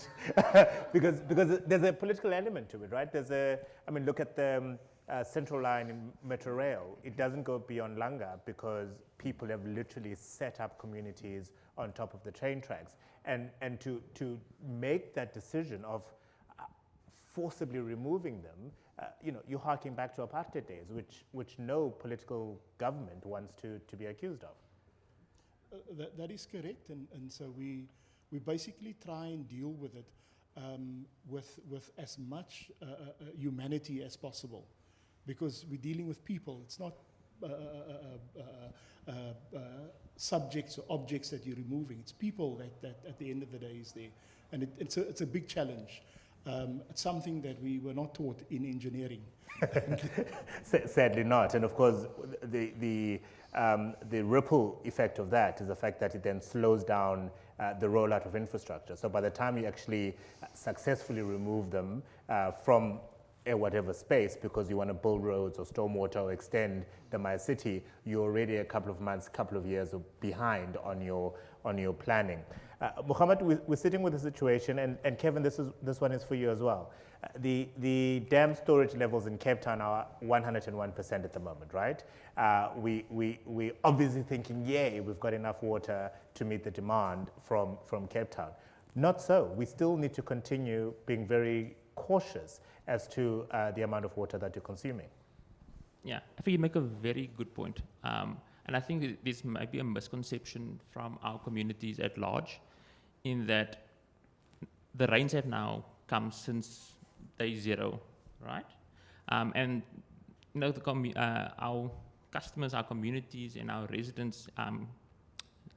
because there's a political element to it, right? Look at the Central Line in Metro Rail. It doesn't go beyond Langa because people have literally set up communities on top of the train tracks. And to make that decision of forcibly removing them, you're harking back to apartheid days, which no political government wants to be accused of. That is correct, and so we basically try and deal with it with as much humanity as possible, because we're dealing with people. It's not subjects or objects that you're removing. It's people that at the end of the day is there, and it's a big challenge. It's something that we were not taught in engineering. Sadly not, and of course the ripple effect of that is the fact that it then slows down the rollout of infrastructure. So by the time you actually successfully remove them from whatever space, because you want to build roads or stormwater or extend the My City, you're already a couple of months, couple of years behind on your planning. Mogamat, we're sitting with a situation, and Kevin, this one is for you as well. The dam storage levels in Cape Town are 101% at the moment, right? We obviously thinking, yay, we've got enough water to meet the demand from Cape Town. Not so. We still need to continue being very cautious as to the amount of water that you're consuming. Yeah, I think you make a very good point. And I think this might be a misconception from our communities at large, in that the rains have now come since day zero, right? And our customers, our communities, and our residents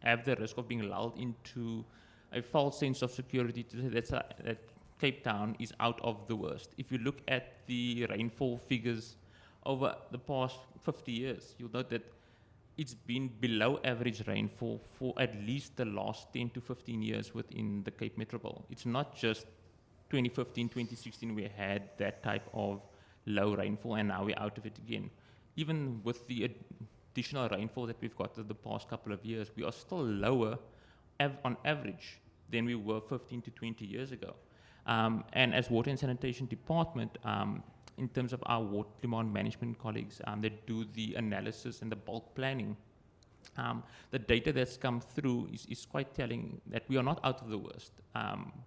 have the risk of being lulled into a false sense of security that Cape Town is out of the worst. If you look at the rainfall figures over the past 50 years, you'll note that it's been below average rainfall for at least the last 10 to 15 years within the Cape Metropole. It's not just 2015, 2016 we had that type of low rainfall, and now we're out of it again. Even with the additional rainfall that we've got in the past couple of years, we are still lower on average than we were 15 to 20 years ago. And as Water and Sanitation Department, in terms of our water demand management colleagues that do the analysis and the bulk planning, the data that's come through is quite telling that we are not out of the worst.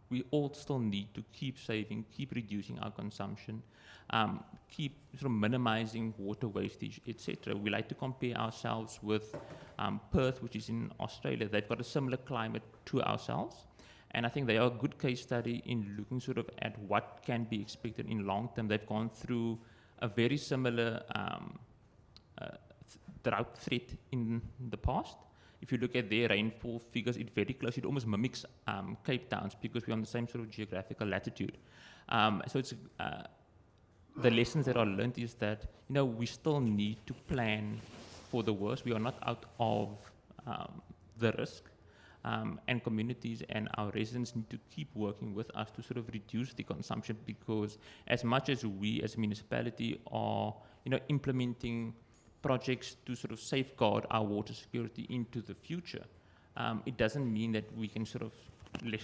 We all still need to keep saving, keep reducing our consumption, keep sort of minimizing water wastage, etc. We like to compare ourselves with Perth, which is in Australia. They've got a similar climate to ourselves. And I think they are a good case study in looking sort of at what can be expected in long term. They've gone through a very similar drought threat in the past. If you look at their rainfall figures, it very close. It almost mimics Cape Town's because we're on the same sort of geographical latitude. So it's the lessons that are learned is that we still need to plan for the worst. We are not out of the risk. And communities and our residents need to keep working with us to sort of reduce the consumption, because as much as we as a municipality are implementing projects to sort of safeguard our water security into the future, it doesn't mean that we can sort of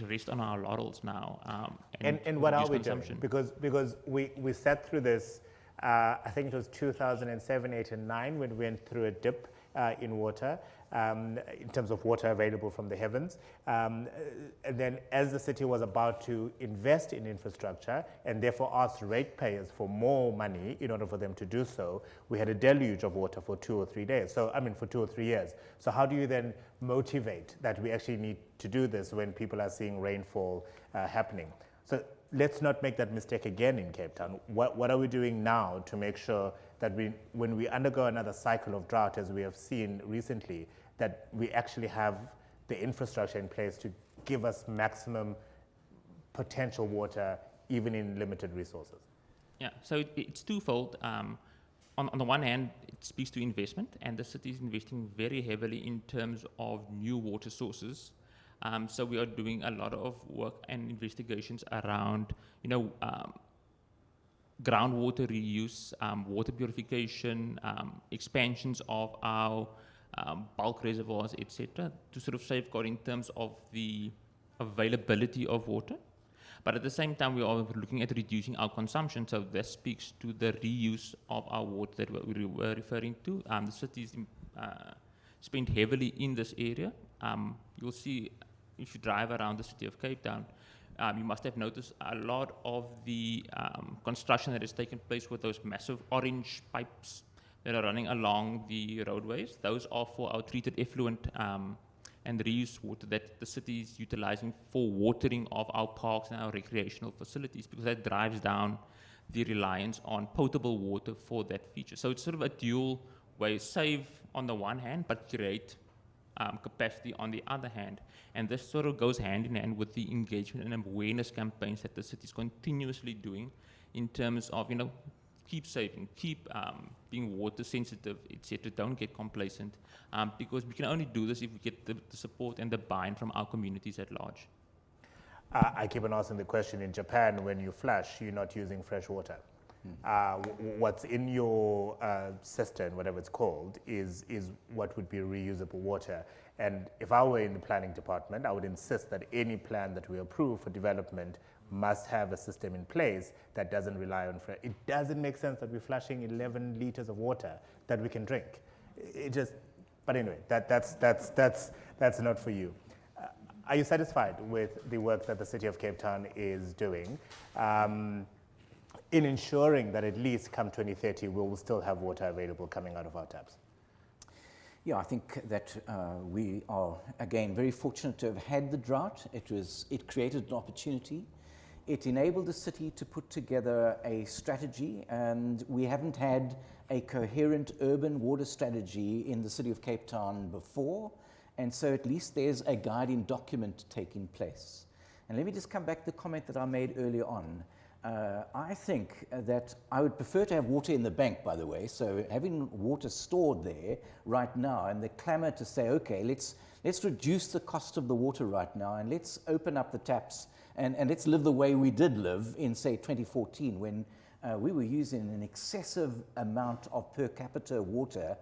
rest on our laurels now. And what are we doing? Because we sat through this, I think it was 2007, 8 and 9 when we went through a dip in water. In terms of water available from the heavens. And then as the city was about to invest in infrastructure and therefore ask ratepayers for more money in order for them to do so, we had a deluge of water for 2 or 3 days. So, for 2 or 3 years. So how do you then motivate that we actually need to do this when people are seeing rainfall happening? So let's not make that mistake again in Cape Town. What are we doing now to make sure that when we undergo another cycle of drought, as we have seen recently, that we actually have the infrastructure in place to give us maximum potential water, even in limited resources? Yeah, so it's twofold. On the one hand, it speaks to investment, and the city is investing very heavily in terms of new water sources. So we are doing a lot of work and investigations around, groundwater reuse, water purification, expansions of our bulk reservoirs, etc., to sort of safeguard in terms of the availability of water. But at the same time, we are looking at reducing our consumption. So this speaks to the reuse of our water that we were referring to. The city's spent heavily in this area. You'll see if you drive around the city of Cape Town, you must have noticed a lot of the construction that has taken place with those massive orange pipes that are running along the roadways. Those are for our treated effluent and reuse water that the city is utilizing for watering of our parks and our recreational facilities, because that drives down the reliance on potable water for that feature. So it's sort of a dual way, save on the one hand, but create capacity on the other hand. And this sort of goes hand in hand with the engagement and awareness campaigns that the city is continuously doing in terms of, keep saving, keep being water sensitive, etc. Don't get complacent, because we can only do this if we get the support and the buy-in from our communities at large. I keep on asking the question, in Japan, when you flush, you're not using fresh water. What's in your cistern, whatever it's called, is what would be reusable water. And if I were in the planning department, I would insist that any plan that we approve for development must have a system in place that doesn't rely on fresh. It doesn't make sense that we're flushing 11 liters of water that we can drink. It just, but anyway, that's not for you. Are you satisfied with the work that the City of Cape Town is doing in ensuring that at least come 2030 we will still have water available coming out of our taps? Yeah, I think that we are, again, very fortunate to have had the drought. It created an opportunity. It enabled the city to put together a strategy, and we haven't had a coherent urban water strategy in the City of Cape Town before, and so at least there's a guiding document taking place. And let me just come back to the comment that I made earlier on. I think that I would prefer to have water in the bank, by the way, so having water stored there right now, and the clamor to say, okay, let's reduce the cost of the water right now, and let's open up the taps, and let's live the way we did live in, say, 2014, when we were using an excessive amount of per capita water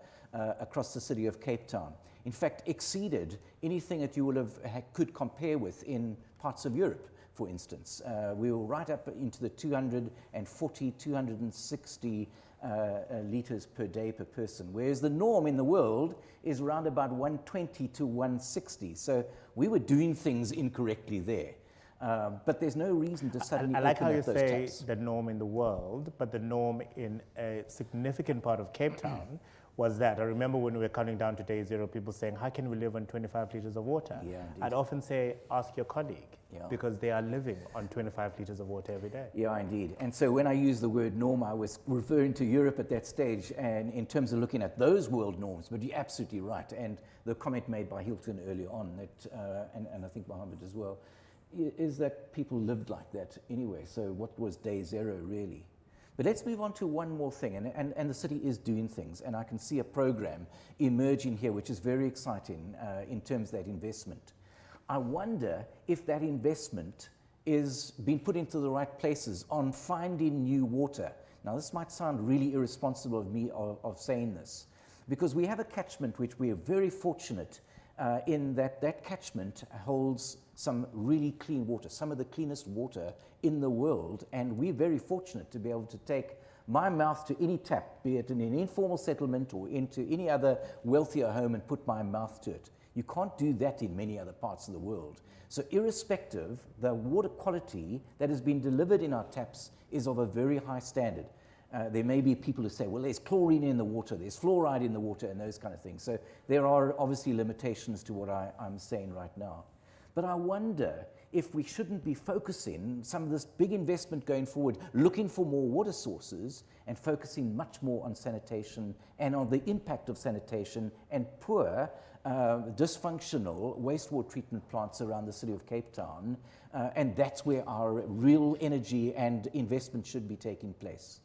across the City of Cape Town. In fact, exceeded anything that you would have could compare with in parts of Europe. For instance, we were right up into the 240, 260 litres per day per person, whereas the norm in the world is around about 120 to 160. So we were doing things incorrectly there. But there's no reason to suddenly I like open how you up those say taps. the norm in the world, but the norm in a significant part of Cape Town was that. I remember when we were counting down to day zero, people saying, how can we live on 25 litres of water? Yeah, indeed. I'd often say, ask your colleague, Yeah. because they are living on 25 litres of water every day. Yeah, indeed. And so when I use the word norm, I was referring to Europe at that stage, and in terms of looking at those world norms. But you're absolutely right. And the comment made by Hilton earlier on, that, and I think Mohammed as well, is that people lived like that anyway. So what was day zero really? But let's move on to one more thing, and the city is doing things, and I can see a program emerging here which is very exciting in terms of that investment. I wonder if that investment is being put into the right places on finding new water. Now this might sound really irresponsible of me of saying this, because we have a catchment which we are very fortunate in that catchment holds some really clean water, some of the cleanest water in the world, and we're very fortunate to be able to take my mouth to any tap, be it in an informal settlement or into any other wealthier home, and put my mouth to it. You can't do that in many other parts of the world. So irrespective, the water quality that has been delivered in our taps is of a very high standard. There may be people who say, well, there's chlorine in the water, there's fluoride in the water, and those kind of things. So there are obviously limitations to what I'm saying right now. But I wonder if we shouldn't be focusing some of this big investment going forward, looking for more water sources and focusing much more on sanitation and on the impact of sanitation and poor, dysfunctional wastewater treatment plants around the City of Cape Town. And that's where our real energy and investment should be taking place.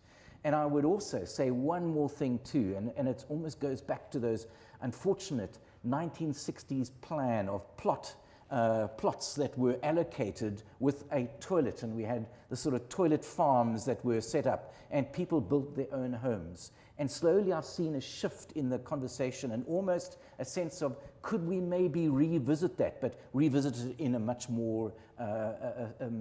And I would also say one more thing too, and it almost goes back to those unfortunate 1960s plan of plot plots that were allocated with a toilet, and we had the sort of toilet farms that were set up, and people built their own homes. And slowly I've seen a shift in the conversation and almost a sense of, could we maybe revisit that, but revisit it in a much more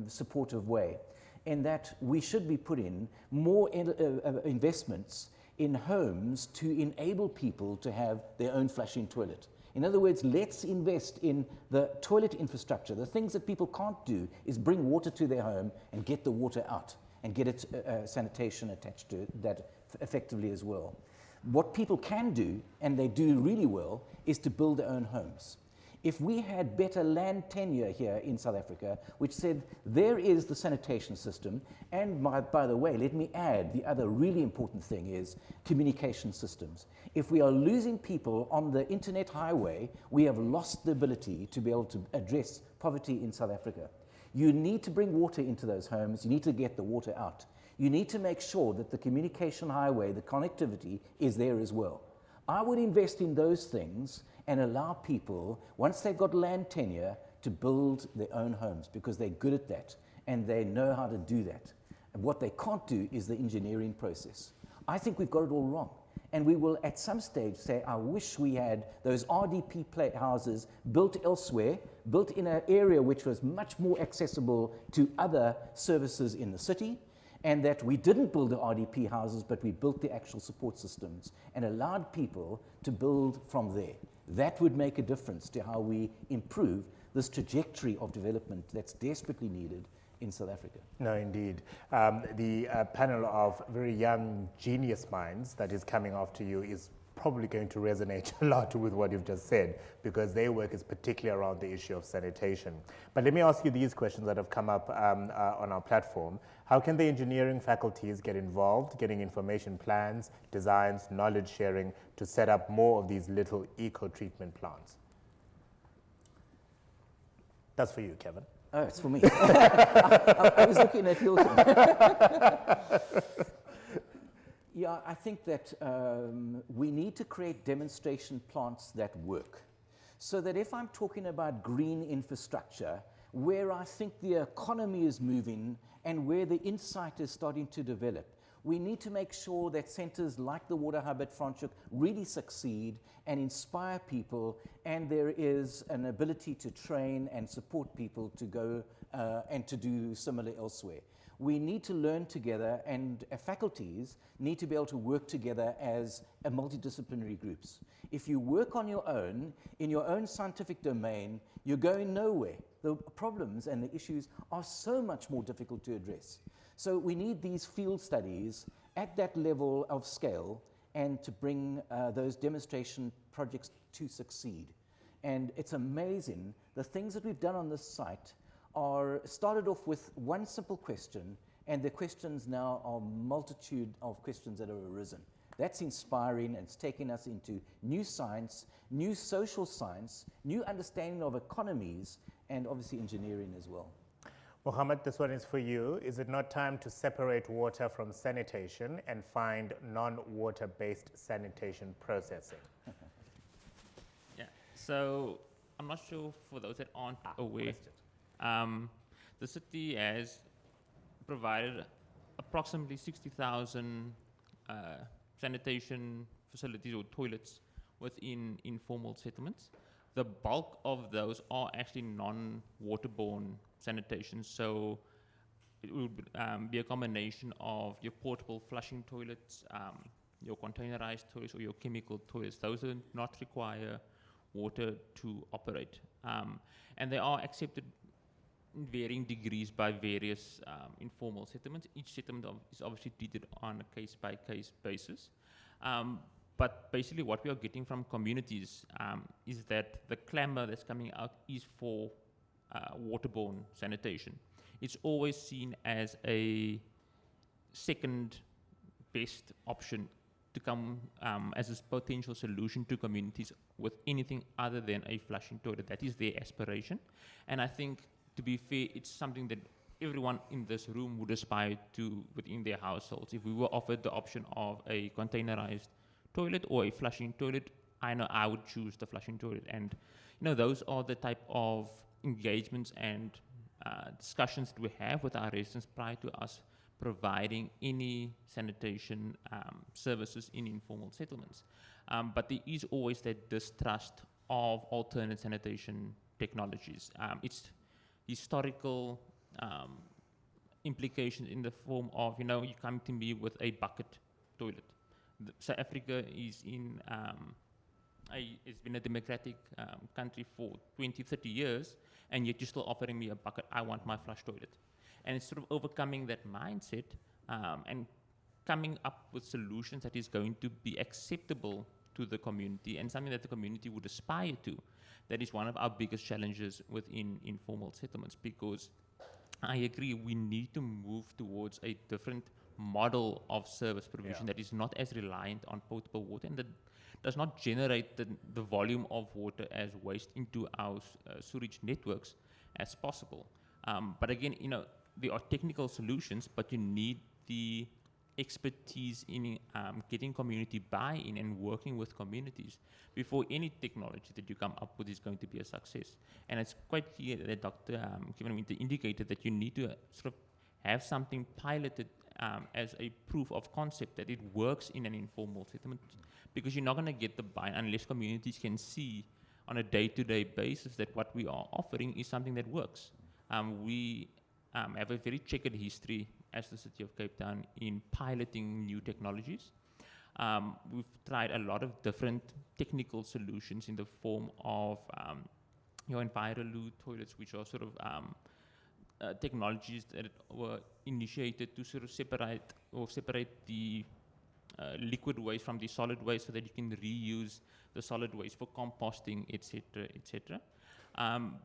supportive way. And that we should be putting more investments in homes to enable people to have their own flushing toilet. In other words, let's invest in the toilet infrastructure. The things that people can't do is bring water to their home and get the water out and get it sanitation attached to that effectively as well. What people can do, and they do really well, is to build their own homes. If we had better land tenure here in South Africa, which said there is the sanitation system, and by the way, let me add, the other really important thing is communication systems. If we are losing people on the internet highway, we have lost the ability to be able to address poverty in South Africa. You need to bring water into those homes, you need to get the water out. You need to make sure that the communication highway, the connectivity, is there as well. I would invest in those things and allow people, once they've got land tenure, to build their own homes, because they're good at that and they know how to do that. And what they can't do is the engineering process. I think we've got it all wrong. And we will at some stage say, I wish we had those RDP houses built elsewhere, built in an area which was much more accessible to other services in the city, and that we didn't build the RDP houses, but we built the actual support systems and allowed people to build from there. That would make a difference to how we improve this trajectory of development that's desperately needed in South Africa. No, indeed. The panel of very young genius minds that is coming after you is probably going to resonate a lot with what you've just said, because their work is particularly around the issue of sanitation. But let me ask you these questions that have come up on our platform. How can the engineering faculties get involved, getting information plans, designs, knowledge sharing to set up more of these little eco-treatment plants? That's for you, Kevin. Oh, it's for me. I was looking at Hilton. Yeah, I think that we need to create demonstration plants that work. So that if I'm talking about green infrastructure, where I think the economy is moving and where the insight is starting to develop, we need to make sure that centers like the Water Hub at Franschhoek really succeed and inspire people, and there is an ability to train and support people to go and to do similar elsewhere. We need to learn together, and faculties need to be able to work together as multidisciplinary groups. If you work on your own, in your own scientific domain, you're going nowhere. The problems and the issues are so much more difficult to address. So we need these field studies at that level of scale and to bring those demonstration projects to succeed. And it's amazing, the things that we've done on this site are started off with one simple question, and the questions now are a multitude of questions that have arisen. That's inspiring, and it's taking us into new science, new social science, new understanding of economies, and obviously engineering as well. Mogamat, this one is for you. Is it not time to separate water from sanitation and find non-water-based sanitation processing? Yeah, so I'm not sure for those that aren't aware. The city has provided approximately 60,000 sanitation facilities or toilets within informal settlements. The bulk of those are actually non-waterborne sanitation, so it would be a combination of your portable flushing toilets, your containerized toilets, or your chemical toilets. Those do not require water to operate. And they are accepted in varying degrees by various informal settlements. Each settlement is obviously treated on a case-by-case basis. But basically what we are getting from communities is that the clamor that's coming out is for waterborne sanitation. It's always seen as a second best option to come as a potential solution to communities with anything other than a flushing toilet. That is their aspiration. And I think, to be fair, it's something that everyone in this room would aspire to within their households. If we were offered the option of a containerized toilet or a flushing toilet, I know I would choose the flushing toilet. And those are the type of engagements and discussions that we have with our residents prior to us providing any sanitation services in informal settlements. But there is always that distrust of alternate sanitation technologies. It's historical implications in the form of, you come to me with a bucket toilet. South Africa is it's been a democratic country for 20, 30 years, and yet you're still offering me a bucket. I want my flush toilet. And it's sort of overcoming that mindset and coming up with solutions that is going to be acceptable to the community and something that the community would aspire to. That is one of our biggest challenges within informal settlements, because I agree we need to move towards a different model of service provision that is not as reliant on potable water and that does not generate the volume of water as waste into our sewage networks as possible. But again, there are technical solutions, but you need the expertise in getting community buy-in and working with communities before any technology that you come up with is going to be a success. And it's quite clear that Dr. Kevin indicated that you need to sort of have something piloted as a proof of concept that it works in an informal settlement, because you're not going to get the buy-in unless communities can see on a day-to-day basis that what we are offering is something that works. We have a very checkered history as the City of Cape Town in piloting new technologies. We've tried a lot of different technical solutions in the form of Enviroloo toilets, which are sort of technologies that were initiated to sort of separate the liquid waste from the solid waste so that you can reuse the solid waste for composting, etc., etc.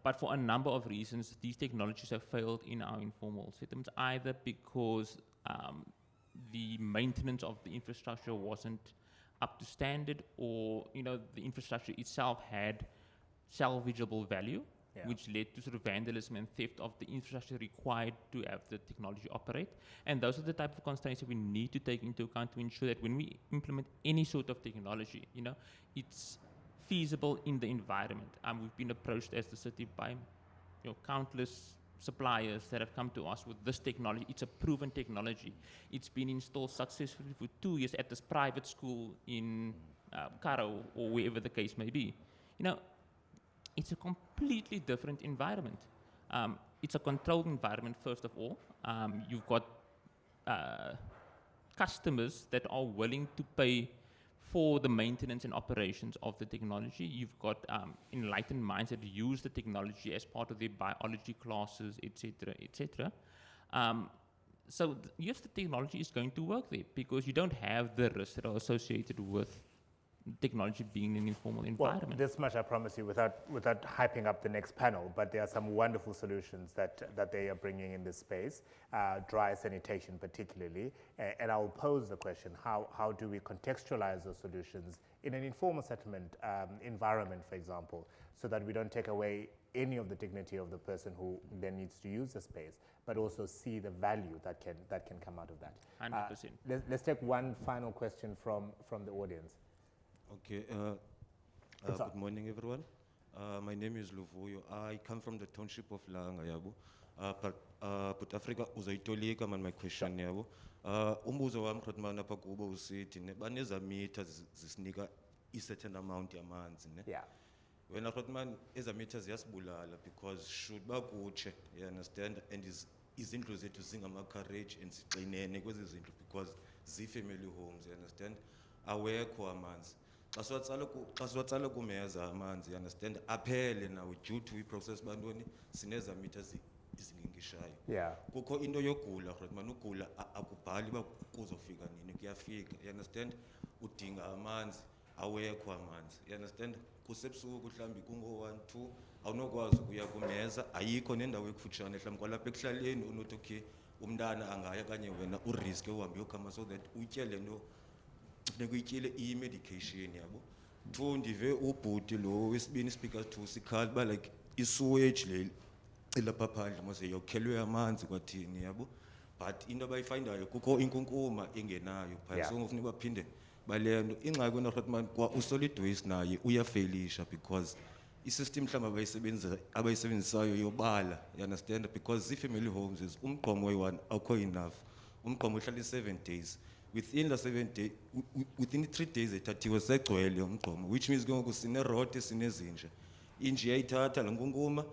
But for a number of reasons, these technologies have failed in our informal settlements, either because the maintenance of the infrastructure wasn't up to standard, or the infrastructure itself had salvageable value, which led to sort of vandalism and theft of the infrastructure required to have the technology operate. And those are the type of constraints that we need to take into account to ensure that when we implement any sort of technology, it's feasible in the environment. We've been approached as the city by countless suppliers that have come to us with this technology. It's a proven technology. It's been installed successfully for 2 years at this private school in Karo or wherever the case may be. It's a completely different environment. It's a controlled environment, first of all. You've got customers that are willing to pay for the maintenance and operations of the technology. You've got enlightened minds that use the technology as part of their biology classes, etc., etc. So yes, the technology is going to work there because you don't have the risks that are associated with technology being in an informal environment. Well, this much I promise you, without hyping up the next panel, but there are some wonderful solutions that they are bringing in this space, dry sanitation particularly, and I will pose the question, how do we contextualize those solutions in an informal settlement environment, for example, so that we don't take away any of the dignity of the person who then needs to use the space, but also see the value that can come out of that. 100%. Let's take one final question from the audience. Okay, good morning everyone. My name is Luvuyo. I come from the township of Langa, yabo. But Africa uzoyitolika man my question yabo. Umbuzo wami khotmana apha kubo usithi ne baneza meters zisinika a certain amount yamanzi ne. Yeah. Wena khotman eza meters ziyasibulala because should bakutshe, you understand, and izindlu zethu zingama courage and siqinene kwezi zindlu because zi-family homes, you understand, awekho amanzi. Xa siwatsala kumeza amanzi, you understand, aphele nawo due to i-process bantoni sineza meters izingingishayo. Yeah. Kukho into yogula khotman, ugula akubhali uba kuzofika nini, kuyafika, you understand, udinga amanzi awekho amanzi, you understand, kusebusuku mhlawumbi kungo-1, 2 awunokwazi ukuya kumeza, ayikho nendawo ekufutshane mhlawumbi kwalapha ekuhlaleni unothi okay umntana angaya kanye wena uriske uhambe uyokhama so that utye le nto funeka uyityile i-medication yabo. 2 ndive ubhuti lo wesibini speaker 2 sikhala uba like i-sewage le ilapha phandle mose yokhelwe amanzi kwathini yabo, but into abayifindayo kukho inkunkuma engenayo phaya, so ngofuneka baphinde balento ingxaki wena Rotman kwa usolid waste naye uyafailisha because i-system mhlawumbe abayisebenzisayo yobala, you understand, because i-family homes is umgqomo oyi-1 awukho enough. Umgqomo uhlala i-7 days. Within the 7 days, within the 3 days ethathiwe segcwele umgqomo, which means ke ngoku sinerote sinezinja. Inje iyayithatha le nkunkuma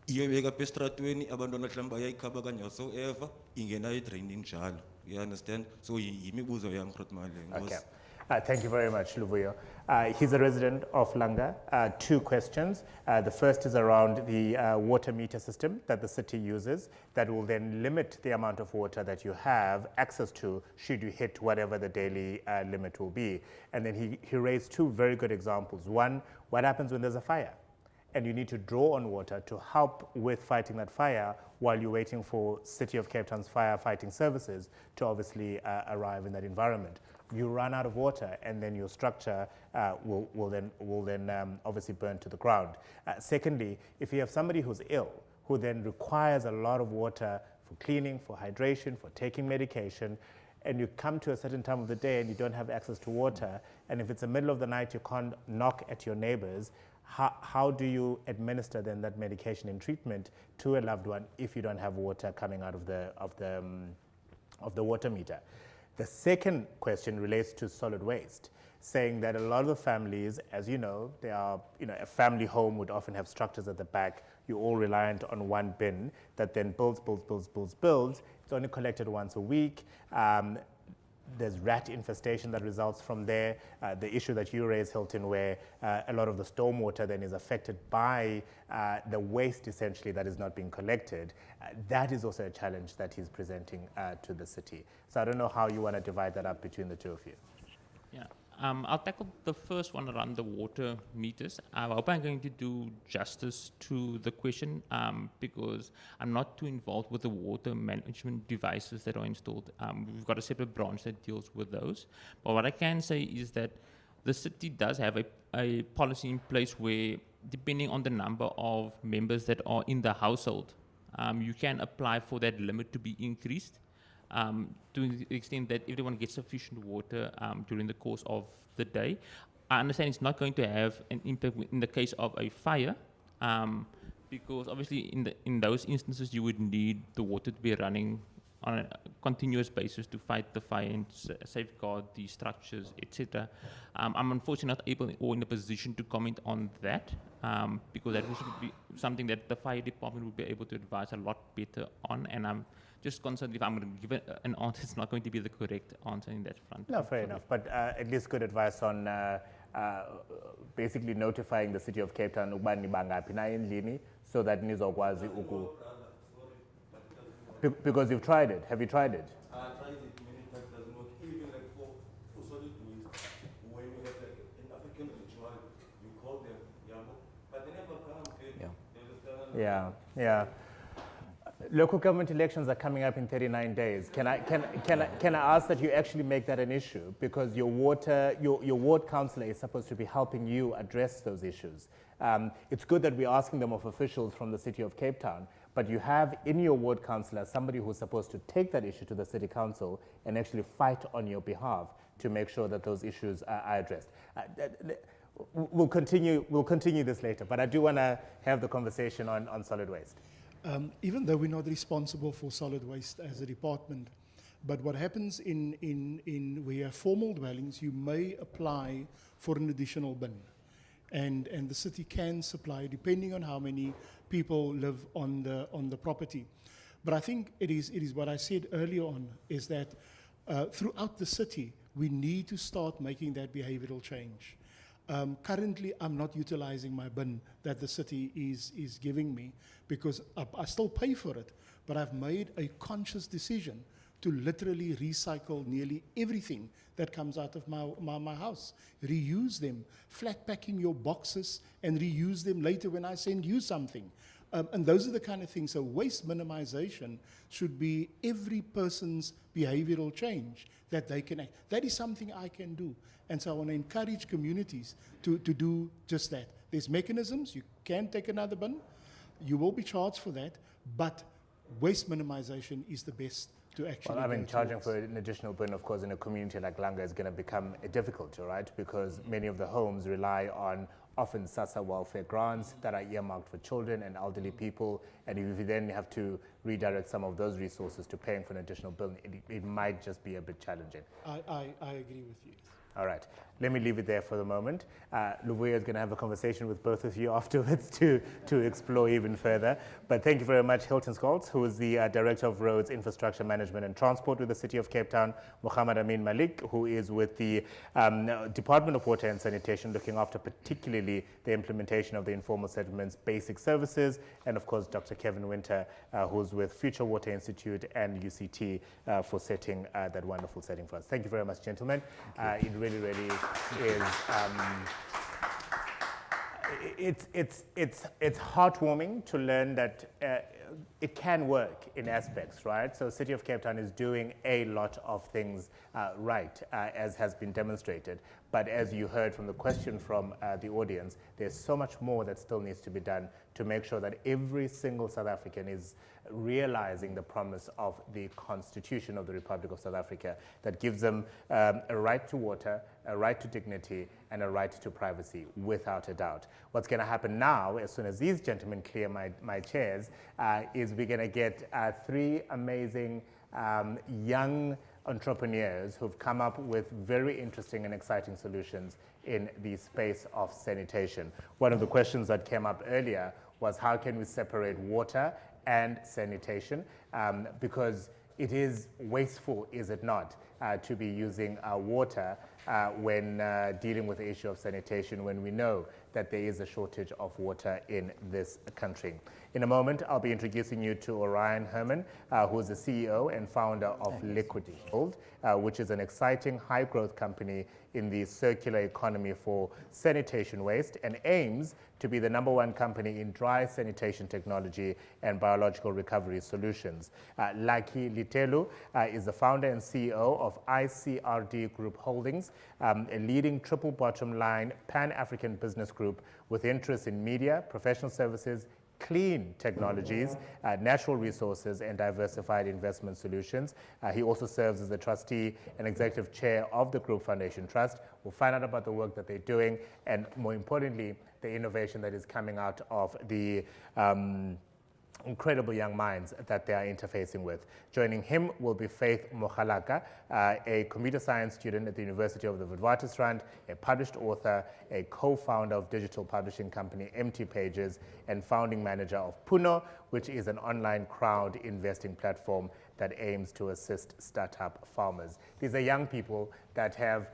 iyobeka apha estratweni, abantwana mhlawumbe bayayikhaba kanye whatsoever, ingena edrainini njalo. You understand? So yimibuzo yam Grot Mallick. Okay. Thank you very much, Luvuyo. He's a resident of Langa. 2 questions. The first is around the water meter system that the city uses that will then limit the amount of water that you have access to should you hit whatever the daily limit will be. And then he raised 2 very good examples. One, what happens when there's a fire? And you need to draw on water to help with fighting that fire while you're waiting for City of Cape Town's firefighting services to obviously arrive in that environment. You run out of water, and then your structure will then obviously burn to the ground. Secondly, if you have somebody who's ill, who then requires a lot of water for cleaning, for hydration, for taking medication, and you come to a certain time of the day and you don't have access to water, and if it's the middle of the night, you can't knock at your neighbors, how do you administer then that medication and treatment to a loved one if you don't have water coming out of the water meter? The second question relates to solid waste, saying that a lot of the families, as you know, they are, a family home would often have structures at the back. You're all reliant on one bin that then builds. It's only collected once a week. There's rat infestation that results from there. The issue that you raised, Hilton, where a lot of the stormwater then is affected by the waste essentially that is not being collected. That is also a challenge that he's presenting to the city. So I don't know how you want to divide that up between the 2 of you. Yeah. I'll tackle the first one around the water meters. I hope I'm going to do justice to the question because I'm not too involved with the water management devices that are installed. We've got a separate branch that deals with those. But what I can say is that the city does have a policy in place where, depending on the number of members that are in the household, you can apply for that limit to be increased. To the extent that everyone gets sufficient water during the course of the day. I understand it's not going to have an impact in the case of a fire, because obviously in those instances you would need the water to be running on a continuous basis to fight the fire and safeguard the structures, etc. I'm unfortunately not able or in a position to comment on that, because that would be something that the fire department would be able to advise a lot better on, and I'm just concerned if I'm going to give an answer, it's not going to be the correct answer in that front. No, fair enough. But at least good advice on basically notifying the City of Cape Town so that nizokwazi uku. Because you've tried it. Have you tried it? I tried it many times, doesn't work. Even like for solid waste, when you have like an African ritual, you call them, but they never come. Yeah. Local government elections are coming up in 39 days. Can I ask that you actually make that an issue, because your ward councillor is supposed to be helping you address those issues. It's good that we're asking them of officials from the City of Cape Town, but you have in your ward councillor somebody who's supposed to take that issue to the City Council and actually fight on your behalf to make sure that those issues are addressed. We'll continue this later, but I do want to have the conversation on solid waste. Even though we're not responsible for solid waste as a department, but what happens in where you have formal dwellings, you may apply for an additional bin. And the city can supply, depending on how many people live on the property. But I think it is what I said earlier on, is that throughout the city, we need to start making that behavioral change. Currently, I'm not utilizing my bin that the city is giving me, because I still pay for it, but I've made a conscious decision to literally recycle nearly everything that comes out of my house. Reuse them, flat packing your boxes and reuse them later when I send you something. And those are the kind of things. So waste minimization should be every person's behavioral change that they can act. That is something I can do. And so I want to encourage communities to do just that. There's mechanisms. You can take another bin. You will be charged for that. But waste minimization is the best to actually. Well, I mean, charging for an additional bin, of course, in a community like Langa is going to become a difficult, right? Because many of the homes rely often SASSA welfare grants that are earmarked for children and elderly people, and if you then have to redirect some of those resources to paying for an additional bill, it might just be a bit challenging. I agree with you. All right, let me leave it there for the moment. Luvuyo is going to have a conversation with both of you afterwards to explore even further. But thank you very much, Hilton Scholtz, who is the Director of Roads, Infrastructure Management and Transport with the City of Cape Town, Mogamat Ameen Mallick, who is with the Department of Water and Sanitation, looking after particularly the implementation of the informal settlements basic services, and of course, Dr. Kevin Winter, who's with Future Water Institute and UCT for setting that wonderful setting for us. Thank you very much, gentlemen. It really is. It's heartwarming to learn that it can work in aspects, right? So City of Cape Town is doing a lot of things right, as has been demonstrated. But as you heard from the question from the audience, there's so much more that still needs to be done to make sure that every single South African is realizing the promise of the Constitution of the Republic of South Africa that gives them a right to water, a right to dignity, and a right to privacy, without a doubt. What's going to happen now, as soon as these gentlemen clear my chairs, is we're going to get three amazing young entrepreneurs who've come up with very interesting and exciting solutions in the space of sanitation. One of the questions that came up earlier was how can we separate water and sanitation, because it is wasteful, is it not, to be using water when dealing with the issue of sanitation, when we know that there is a shortage of water in this country. In a moment, I'll be introducing you to Orion Herman, who is the CEO and founder of Litelu, which is an exciting high-growth company in the circular economy for sanitation waste and aims to be the #1 company in dry sanitation technology and biological recovery solutions. Lucky Litelu is the founder and CEO of ICRD Group Holdings, a leading triple bottom line Pan-African business group with interests in media, professional services, clean technologies, natural resources, and diversified investment solutions. He also serves as the trustee and executive chair of the Group Foundation Trust. We'll find out about the work that they're doing and, more importantly, the innovation that is coming out of the incredible young minds that they are interfacing with. Joining him will be Faith Mokgalaka, a computer science student at the University of the Witwatersrand, a published author, a co-founder of digital publishing company Empty Pages, and founding manager of Puno, which is an online crowd investing platform that aims to assist startup farmers. These are young people that have,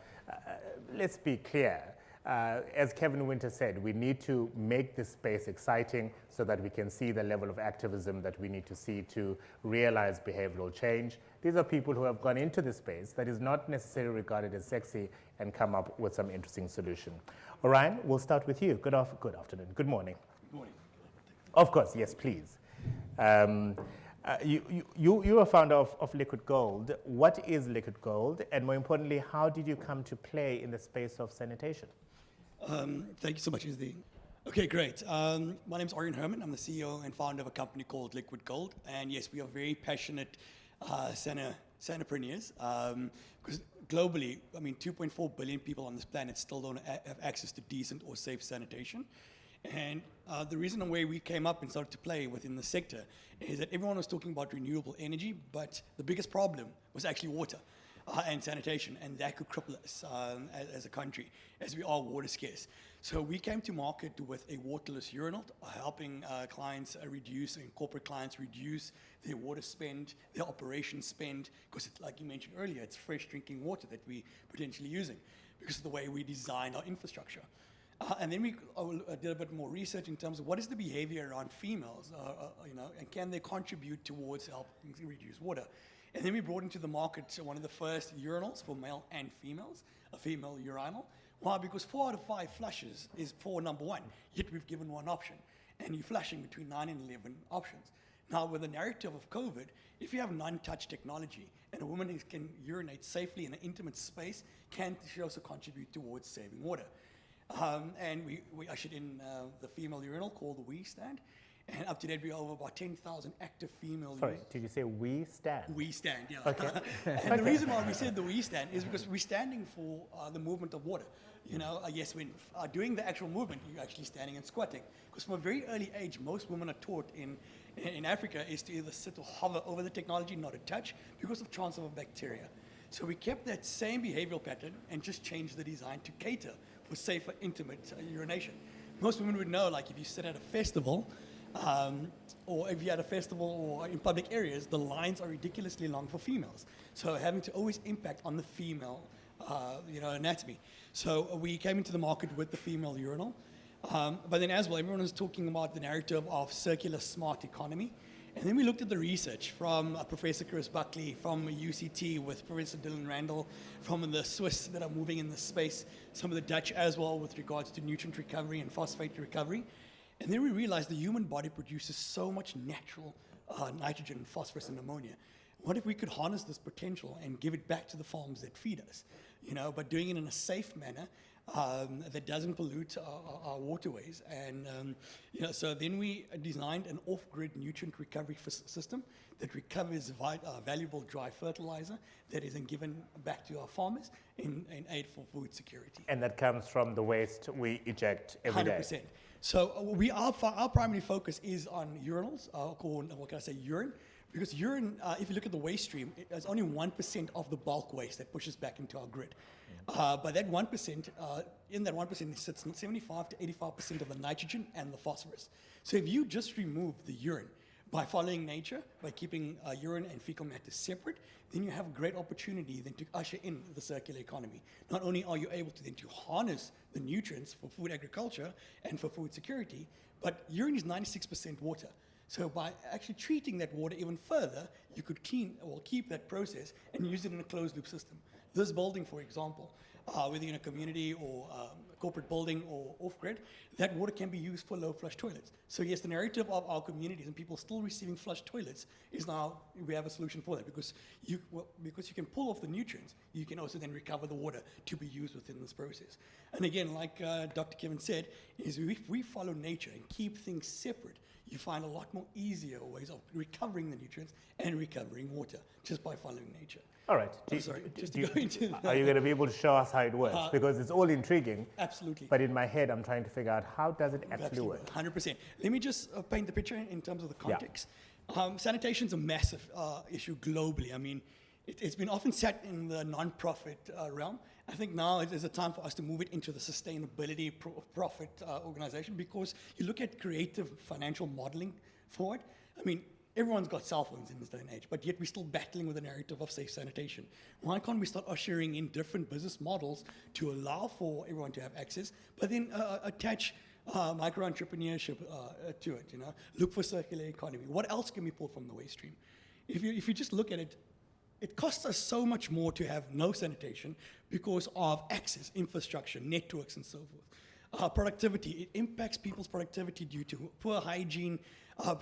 let's be clear, as Kevin Winter said, we need to make this space exciting so that we can see the level of activism that we need to see to realize behavioral change. These are people who have gone into this space that is not necessarily regarded as sexy and come up with some interesting solution. Orion, we'll start with you. Good afternoon. Good morning. Good morning. Of course, yes, please. You are founder of Liquid Gold. What is Liquid Gold? And more importantly, how did you come to play in the space of sanitation? Thank you so much, Izzy. Okay, great. My name is Orion Herman. I'm the CEO and founder of a company called Liquid Gold. And yes, we are very passionate sanitapreneurs. Because globally, 2.4 billion people on this planet still don't have access to decent or safe sanitation. And the reason why we came up and started to play within the sector is that everyone was talking about renewable energy, but the biggest problem was actually water. And sanitation, and that could cripple us as a country, as we are water scarce. So we came to market with a waterless urinal, helping clients reduce, and corporate clients reduce their water spend, their operation spend, because like you mentioned earlier, it's fresh drinking water that we're potentially using because of the way we designed our infrastructure. And then we did a bit more research in terms of what is the behavior around females, and can they contribute towards helping reduce water. And then we brought into the market one of the first urinals for male and females, a female urinal. Why? Because 4 out of 5 flushes is for #1, yet we've given one option. And you're flushing between 9 and 11 options. Now, with the narrative of COVID, if you have non-touch technology and a woman can urinate safely in an intimate space, can she also contribute towards saving water? And we ushered in the female urinal called the We Stand. And up to date, we have over about 10,000 active female Sorry, users. did you say we stand? We stand, yeah. Okay. And the reason why we said the we stand is because we're standing for the movement of water. You know, yes, when doing the actual movement, you're actually standing and squatting. Because from a very early age, most women are taught in Africa is to either sit or hover over the technology, not to touch, because of transfer of bacteria. So we kept that same behavioral pattern and just changed the design to cater for safer, intimate urination. Most women would know, like if you sit at a festival, or if you're at a festival or in public areas, the lines are ridiculously long for females. So having to always impact on the female, anatomy. So we came into the market with the female urinal. But then as well, everyone was talking about the narrative of circular smart economy. And then we looked at the research from Professor Chris Buckley, from UCT with Professor Dylan Randall, from the Swiss that are moving in this space, some of the Dutch as well with regards to nutrient recovery and phosphate recovery. And then we realized the human body produces so much natural nitrogen, phosphorus, and ammonia. What if we could harness this potential and give it back to the farms that feed us, but doing it in a safe manner that doesn't pollute our waterways. And so then we designed an off-grid nutrient recovery system that recovers valuable dry fertilizer that is then given back to our farmers in aid for food security. And that comes from the waste we eject every day. 100%. So our primary focus is on urinals, called, urine. Because urine, if you look at the waste stream, there's only 1% of the bulk waste that pushes back into our grid. But that 1%, in that 1% sits 75 to 85% of the nitrogen and the phosphorus. So if you just remove the urine by following nature, by keeping urine and fecal matter separate, then you have a great opportunity then to usher in the circular economy. Not only are you able to then to harness the nutrients for food agriculture and for food security, but urine is 96% water. So by actually treating that water even further, you could keep that process and use it in a closed loop system. This building, for example, whether in a community or a corporate building or off-grid, that water can be used for low flush toilets. So yes, the narrative of our communities and people still receiving flush toilets is now, we have a solution for that because you can pull off the nutrients, you can also then recover the water to be used within this process. And again, like Dr. Kevin said, is if we follow nature and keep things separate, you find a lot more easier ways of recovering the nutrients and recovering water just by following nature. All right. Are you going to be able to show us how it works? Because it's all intriguing. Absolutely. But in my head, I'm trying to figure out how does it actually work? 100%. Let me just paint the picture in terms of the context. Yeah. Sanitation is a massive issue globally. I mean, it's been often sat in the non-profit realm. I think now is a time for us to move it into the sustainability profit organization because you look at creative financial modeling for it. I mean, everyone's got cell phones in this day and age, but yet we're still battling with the narrative of safe sanitation. Why can't we start ushering in different business models to allow for everyone to have access, but then attach micro-entrepreneurship to it, Look for circular economy. What else can we pull from the waste stream? If you just look at it, it costs us so much more to have no sanitation because of access, infrastructure, networks, and so forth. Productivity, it impacts people's productivity due to poor hygiene,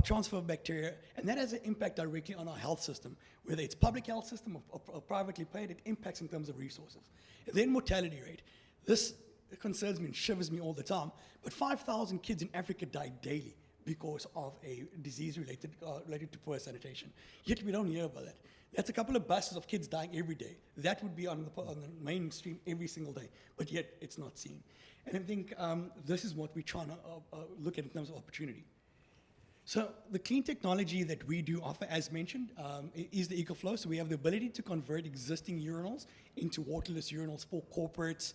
transfer of bacteria, and that has an impact directly on our health system. Whether it's public health system or privately paid, it impacts in terms of resources. And then mortality rate. This concerns me and shivers me all the time, but 5,000 kids in Africa die daily because of a disease related to poor sanitation. Yet we don't hear about that. That's a couple of buses of kids dying every day. That would be on the mainstream every single day, but yet it's not seen. And I think this is what we're trying to look at in terms of opportunity. So the clean technology that we do offer, as mentioned, is the EcoFlow. So we have the ability to convert existing urinals into waterless urinals for corporates,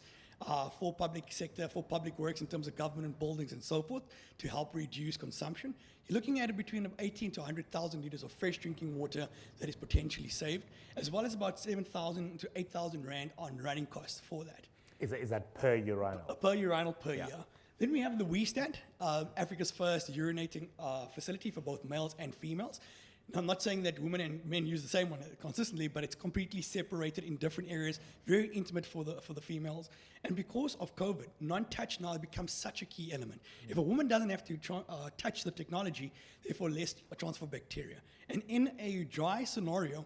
for public sector, for public works in terms of government buildings and so forth to help reduce consumption. You're looking at between 18 to 100,000 liters of fresh drinking water that is potentially saved, as well as about 7,000 to 8,000 Rand on running costs for that. Is that per urinal? Per urinal per year. Then we have the We Stand, Africa's first urinating facility for both males and females. Now, I'm not saying that women and men use the same one consistently, but it's completely separated in different areas, very intimate for the females. And because of COVID, non-touch now becomes such a key element. If a woman doesn't have to touch the technology, therefore less transfer of bacteria. And in a dry scenario,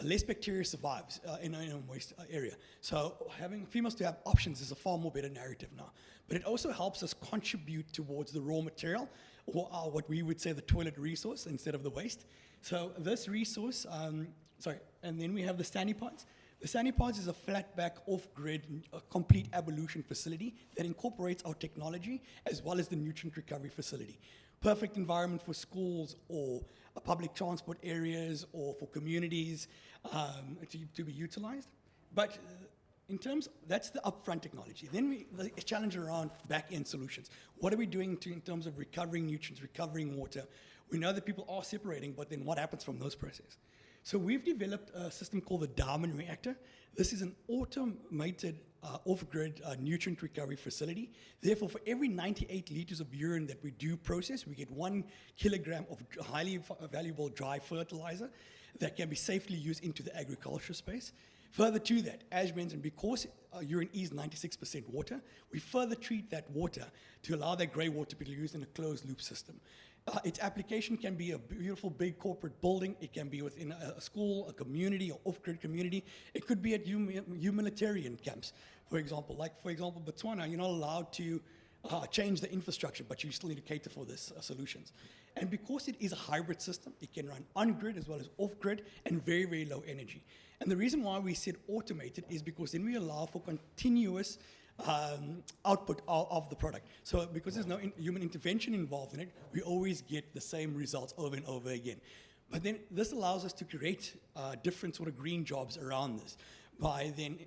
less bacteria survives in a moist area. So having females to have options is a far more better narrative now. But it also helps us contribute towards the raw material, or what we would say the toilet resource instead of the waste. So this resource, and then we have the Sanipods. The Sanipods is a flat-back, off-grid, complete ablution facility that incorporates our technology as well as the nutrient recovery facility. Perfect environment for schools or public transport areas or for communities to be utilized. But in terms, that's the upfront technology. Then the challenge around back-end solutions. What are we doing in terms of recovering nutrients, recovering water? We know that people are separating, but then what happens from those processes? So we've developed a system called the Diamond Reactor. This is an automated off-grid nutrient recovery facility. Therefore, for every 98 liters of urine that we do process, we get 1 kilogram of highly valuable dry fertilizer that can be safely used into the agriculture space. Further to that, as mentioned, because urine is 96% water, we further treat that water to allow that grey water to be used in a closed-loop system. Its application can be a beautiful big corporate building. It can be within a school, a community, or off-grid community. It could be at humanitarian camps, for example. Like, for example, Botswana, you're not allowed to change the infrastructure, but you still need to cater for this solutions. And because it is a hybrid system, it can run on-grid as well as off-grid and very, very low energy. And the reason why we said automated is because then we allow for continuous output of the product. So because there's no human intervention involved in it, we always get the same results over and over again. But then this allows us to create different sort of green jobs around this. By then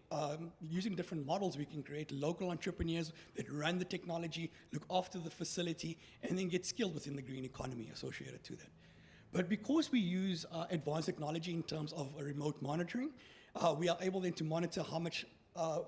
using different models, we can create local entrepreneurs that run the technology, look after the facility, and then get skilled within the green economy associated to that. But because we use advanced technology in terms of remote monitoring, we are able then to monitor how much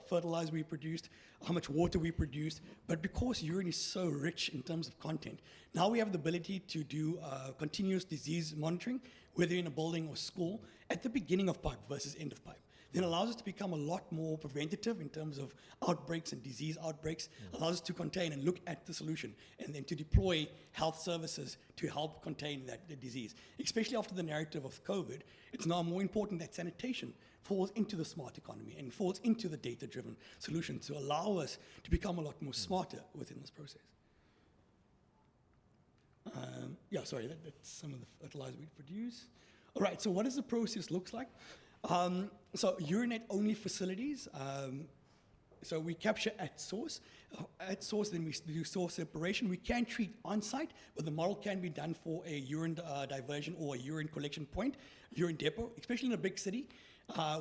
fertilizer we produced, how much water we produced. But because urine is so rich in terms of content, now we have the ability to do continuous disease monitoring, whether in a building or school, at the beginning of pipe versus end of pipe. Then allows us to become a lot more preventative in terms of outbreaks and disease outbreaks, allows us to contain and look at the solution, and then to deploy health services to help contain the disease. Especially after the narrative of COVID, it's now more important that sanitation falls into the smart economy and falls into the data-driven solution to allow us to become a lot more smarter within this process. That's some of the fertilizer we produce. All right, so what does the process look like? So urinate-only facilities. So we capture at source. At source, then we do source separation. We can treat on-site, but the model can be done for a urine diversion or a urine collection point, urine depot, especially in a big city.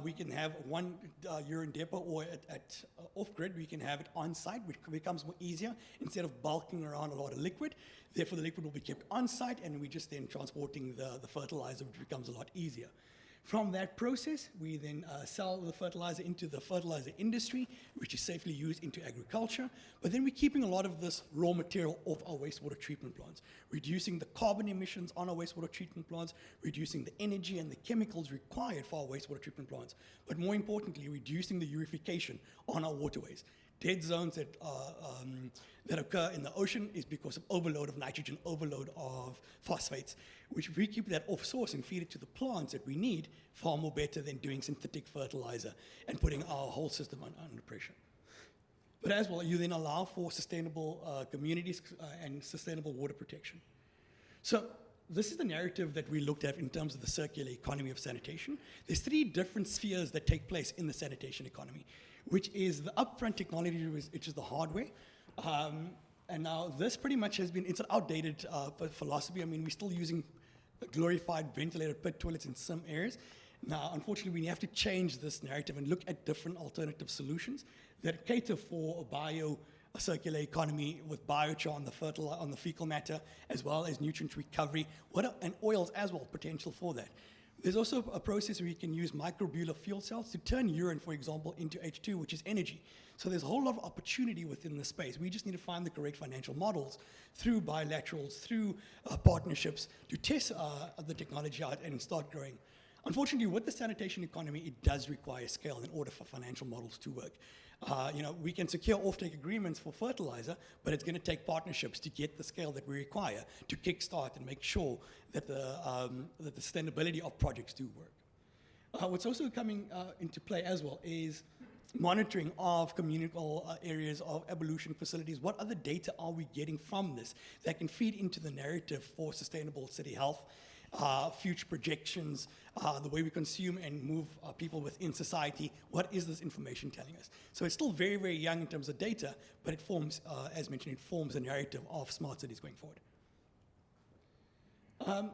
We can have one urine depot, or at off-grid, we can have it on-site, which becomes more easier instead of bulking around a lot of liquid. Therefore, the liquid will be kept on-site, and we just then transporting the fertilizer, which becomes a lot easier. From that process, we then sell the fertilizer into the fertilizer industry, which is safely used into agriculture. But then we're keeping a lot of this raw material off our wastewater treatment plants, reducing the carbon emissions on our wastewater treatment plants, reducing the energy and the chemicals required for our wastewater treatment plants, but more importantly, reducing the urification on our waterways. Dead zones that occur in the ocean is because of overload of nitrogen, overload of phosphates, which if we keep that off source and feed it to the plants that we need, far more better than doing synthetic fertilizer and putting our whole system under pressure. But as well, you then allow for sustainable communities and sustainable water protection. So this is the narrative that we looked at in terms of the circular economy of sanitation. There's 3 different spheres that take place in the sanitation economy, which is the upfront technology, which is the hardware. And now this pretty much has been, it's an outdated philosophy. I mean, we're still using glorified ventilated pit toilets in some areas. Now, unfortunately, we have to change this narrative and look at different alternative solutions that cater for a circular economy with biochar on the fecal matter, as well as nutrient recovery, and oils as well, potential for that. There's also a process where you can use microbular fuel cells to turn urine, for example, into H2, which is energy. So there's a whole lot of opportunity within the space. We just need to find the correct financial models through bilaterals, through partnerships to test the technology out and start growing. Unfortunately, with the sanitation economy, it does require scale in order for financial models to work. We can secure offtake agreements for fertilizer, but it's going to take partnerships to get the scale that we require to kickstart and make sure that the sustainability of projects do work. What's also coming into play as well is monitoring of communal areas of evolution facilities. What other data are we getting from this that can feed into the narrative for sustainable city health, future projections, the way we consume and move people within society? What is this information telling us? So it's still very, very young in terms of data, but it forms, as mentioned, it forms a narrative of smart cities going forward.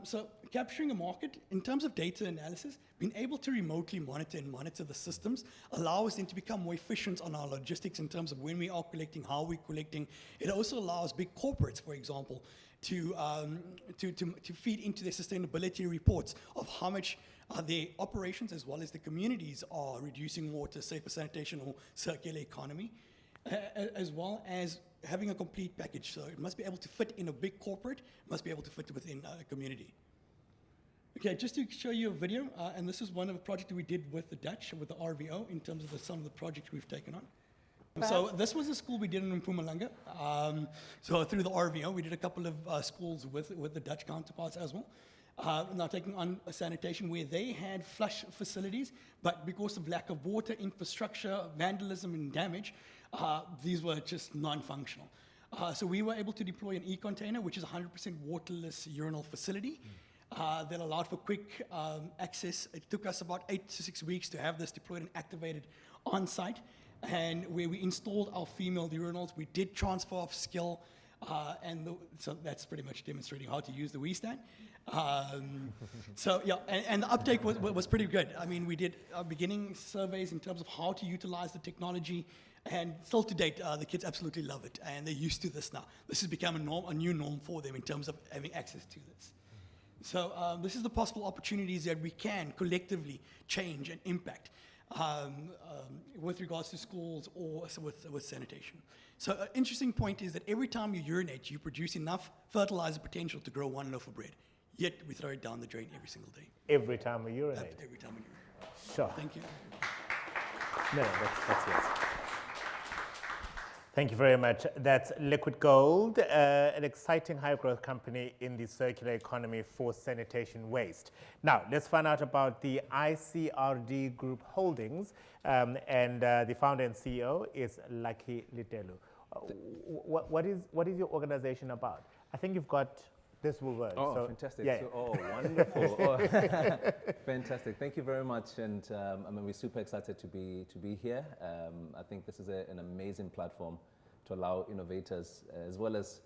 So capturing a market, in terms of data analysis, being able to remotely monitor the systems allow us then to become more efficient on our logistics in terms of when we are collecting, how we're collecting. It also allows big corporates, for example, to feed into their sustainability reports of how much their operations as well as the communities are reducing water, safer sanitation or circular economy, as well as having a complete package. So it must be able to fit in a big corporate, it must be able to fit within a community. Okay, just to show you a video, and this is one of the projects we did with the Dutch, with the RVO, in terms of some of the projects we've taken on. So this was a school we did in Mpumalanga. So through the RVO, we did a couple of schools with the Dutch counterparts as well. Now taking on a sanitation where they had flush facilities, but because of lack of water, infrastructure, vandalism and damage, these were just non-functional. So we were able to deploy an e-container, which is a 100% waterless urinal facility that allowed for quick access. It took us about 8 to 6 weeks to have this deployed and activated on site. And where we installed our female urinals, we did transfer of skill, so that's pretty much demonstrating how to use the WeStan. So yeah, and the uptake was pretty good. I mean, we did beginning surveys in terms of how to utilize the technology, and still to date, the kids absolutely love it, and they're used to this now. This has become a new norm for them in terms of having access to this. So this is the possible opportunities that we can collectively change and impact with regards to schools or with sanitation. So an interesting point is that every time you urinate, you produce enough fertilizer potential to grow 1 loaf of bread. Yet we throw it down the drain every single day. Every time we urinate? Every time we urinate. Sure. Thank you. No, that's yes. Thank you very much. That's Liquid Gold, an exciting high-growth company in the circular economy for sanitation waste. Now, let's find out about the ICRD Group Holdings, and the founder and CEO is Litelu. What is your organization about? I think you've got this will work. Oh, so, fantastic. Yeah. So, oh, wonderful. Oh, fantastic. Thank you very much. And I mean, we're super excited to be here. I think this is an amazing platform to allow innovators as well as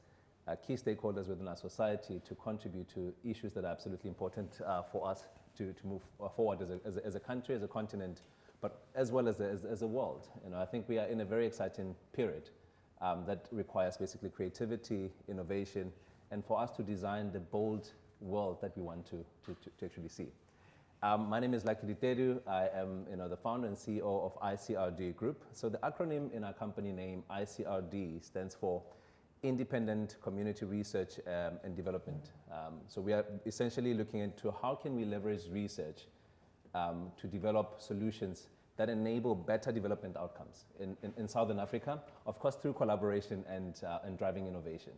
key stakeholders within our society to contribute to issues that are absolutely important for us to move forward as a country, as a continent, but as well as a world. You know, I think we are in a very exciting period that requires basically creativity, innovation, and for us to design the bold world that we want to actually see. My name is Litelu. I am the founder and CEO of ICRD Group. So the acronym in our company name, ICRD, stands for Independent Community Research and Development. So we are essentially looking into how can we leverage research to develop solutions that enable better development outcomes in Southern Africa, of course through collaboration and driving innovation.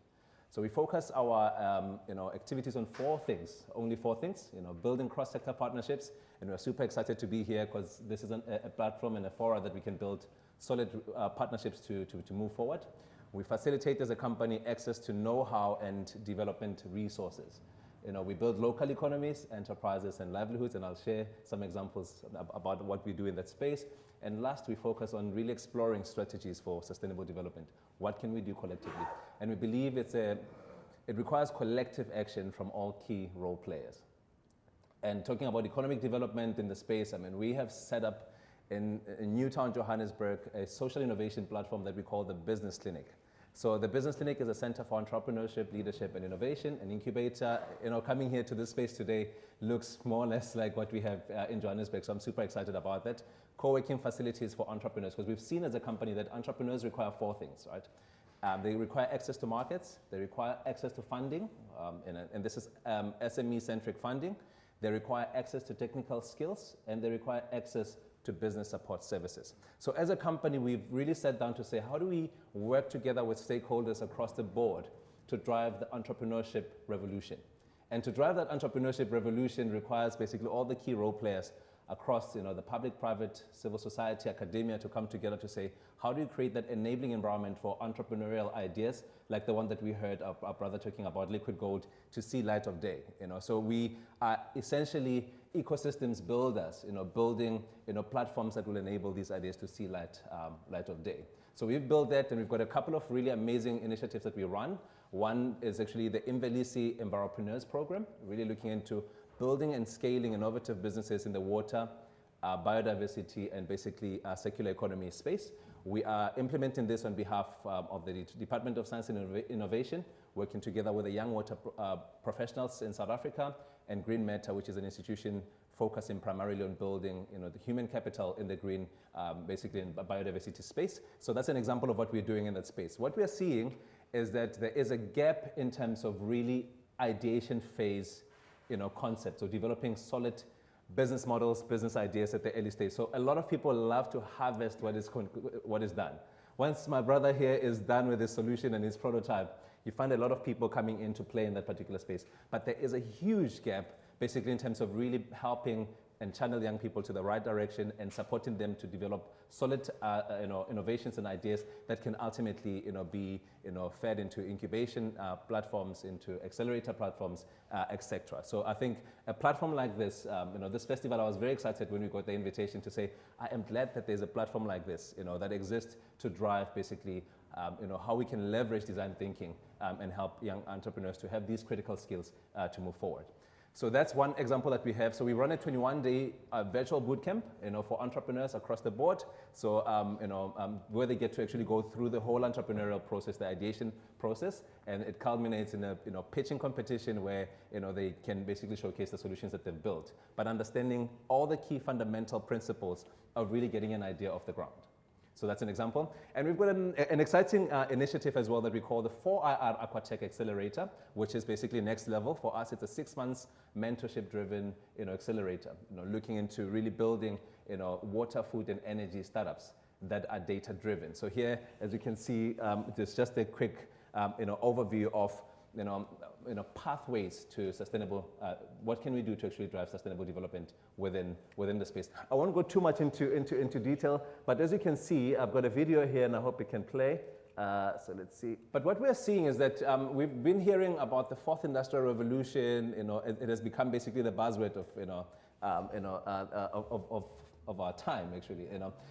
So we focus our activities on 4 things, only 4 things, building cross-sector partnerships, and we're super excited to be here because this is a platform and a forum that we can build solid partnerships to move forward. We facilitate as a company access to know-how and development resources. We build local economies, enterprises, and livelihoods, and I'll share some examples about what we do in that space. And last, we focus on really exploring strategies for sustainable development. What can we do collectively? And we believe it requires collective action from all key role players. And talking about economic development in the space, I mean, we have set up in Newtown, Johannesburg, a social innovation platform that we call the Business Clinic. So the Business Clinic is a center for entrepreneurship, leadership, and innovation, an incubator. Coming here to this space today looks more or less like what we have in Johannesburg, so I'm super excited about that. Co-working facilities for entrepreneurs, because we've seen as a company that entrepreneurs require 4 things, right? They require access to markets, they require access to funding, and this is SME-centric funding. They require access to technical skills, and they require access to business support services. So as a company, we've really sat down to say, how do we work together with stakeholders across the board to drive the entrepreneurship revolution? And to drive that entrepreneurship revolution requires basically all the key role players across the public, private, civil society, academia to come together to say, how do you create that enabling environment for entrepreneurial ideas like the one that we heard our brother talking about, liquid gold, to see light of day. So we are essentially ecosystems builders, building platforms that will enable these ideas to see light of day. So we've built that, and we've got a couple of really amazing initiatives that we run. One is actually the Imvelisi Enviropreneurs program, really looking into building and scaling innovative businesses in the water, biodiversity, and basically circular economy space. We are implementing this on behalf of the Department of Science and Innovation, working together with the young water professionals in South Africa, and Green Matter, which is an institution focusing primarily on building the human capital in the green, basically in biodiversity space. So that's an example of what we're doing in that space. What we are seeing is that there is a gap in terms of really ideation phase concepts, or developing solid business models, business ideas at the early stage. So a lot of people love to harvest what is done. Once my brother here is done with his solution and his prototype, you find a lot of people coming in to play in that particular space. But there is a huge gap, basically, in terms of really helping and channel young people to the right direction and supporting them to develop solid innovations and ideas that can ultimately be fed into incubation platforms, into accelerator platforms, etc. So I think a platform like this, this festival, I was very excited when we got the invitation to say, I am glad that there's a platform like this that exists to drive basically how we can leverage design thinking and help young entrepreneurs to have these critical skills to move forward. So that's one example that we have. So we run a 21-day virtual bootcamp, for entrepreneurs across the board. So, where they get to actually go through the whole entrepreneurial process, the ideation process, and it culminates in a, pitching competition where, they can basically showcase the solutions that they've built, but understanding all the key fundamental principles of really getting an idea off the ground. So that's an example. And we've got an exciting initiative as well that we call the 4IR Aquatech Accelerator, which is basically next level. For us, it's a 6 months mentorship-driven accelerator, looking into really building water, food, and energy startups that are data-driven. So here, as you can see, there's just a quick overview of pathways to sustainable, what can we do to actually drive sustainable development within the space. I won't go too much into detail, but as you can see, I've got a video here and I hope it can play. So let's see. But what we're seeing is that we've been hearing about the fourth industrial revolution. It has become basically the buzzword of our time, actually.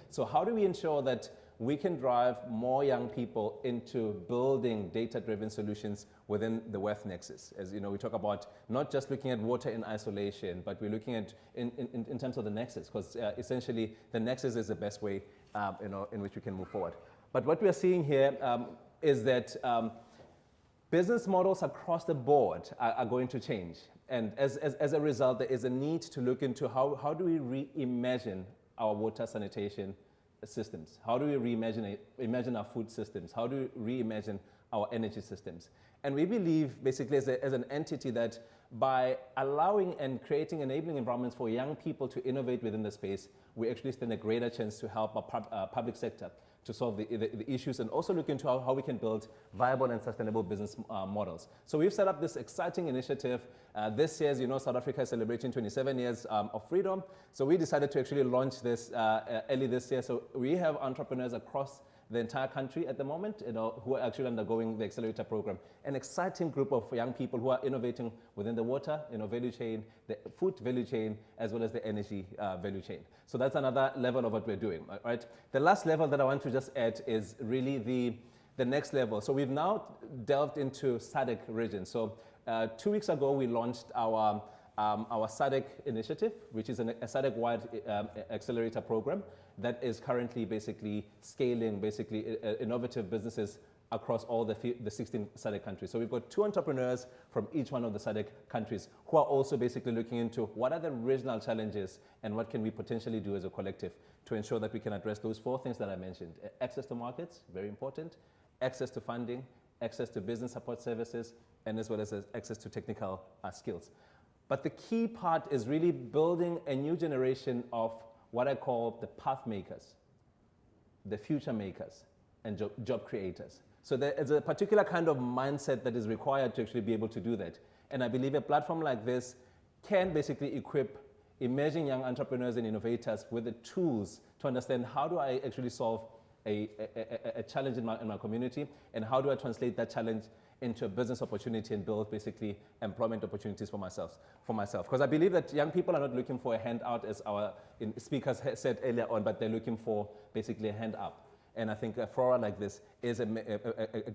So how do we ensure that we can drive more young people into building data-driven solutions within the wealth nexus? As we talk about not just looking at water in isolation, but we're looking at in terms of the nexus, because essentially the nexus is the best way in which we can move forward. But what we are seeing here is that business models across the board are going to change. And as a result, there is a need to look into how do we reimagine our water sanitation systems? How do we imagine our food systems? How do we reimagine our energy systems? And we believe, basically, as an entity, that by allowing and creating enabling environments for young people to innovate within the space, we actually stand a greater chance to help our public sector to solve the issues, and also look into how we can build viable and sustainable business models. So we've set up this exciting initiative. This year, as you know, South Africa is celebrating 27 years of freedom. So we decided to actually launch this early this year. So we have entrepreneurs across the entire country at the moment, who are actually undergoing the accelerator program. An exciting group of young people who are innovating within the water, value chain, the food value chain, as well as the energy value chain. So that's another level of what we're doing, right? The last level that I want to just add is really the next level. So we've now delved into SADC region. So 2 weeks ago, we launched our SADC initiative, which is a SADC-wide accelerator program that is currently basically scaling innovative businesses across all the 16 SADC countries. So we've got 2 entrepreneurs from each one of the SADC countries who are also basically looking into what are the regional challenges and what can we potentially do as a collective to ensure that we can address those 4 things that I mentioned. Access to markets, very important. Access to funding, access to business support services, and as well as access to technical skills. But the key part is really building a new generation of what I call the path makers, the future makers, and job creators. So there is a particular kind of mindset that is required to actually be able to do that. And I believe a platform like this can basically equip emerging young entrepreneurs and innovators with the tools to understand how do I actually solve a challenge in my community, and how do I translate that challenge into a business opportunity and build basically employment opportunities for myself. Because I believe that young people are not looking for a handout, as our speakers said earlier on, but they're looking for basically a hand up. And I think a forum like this is a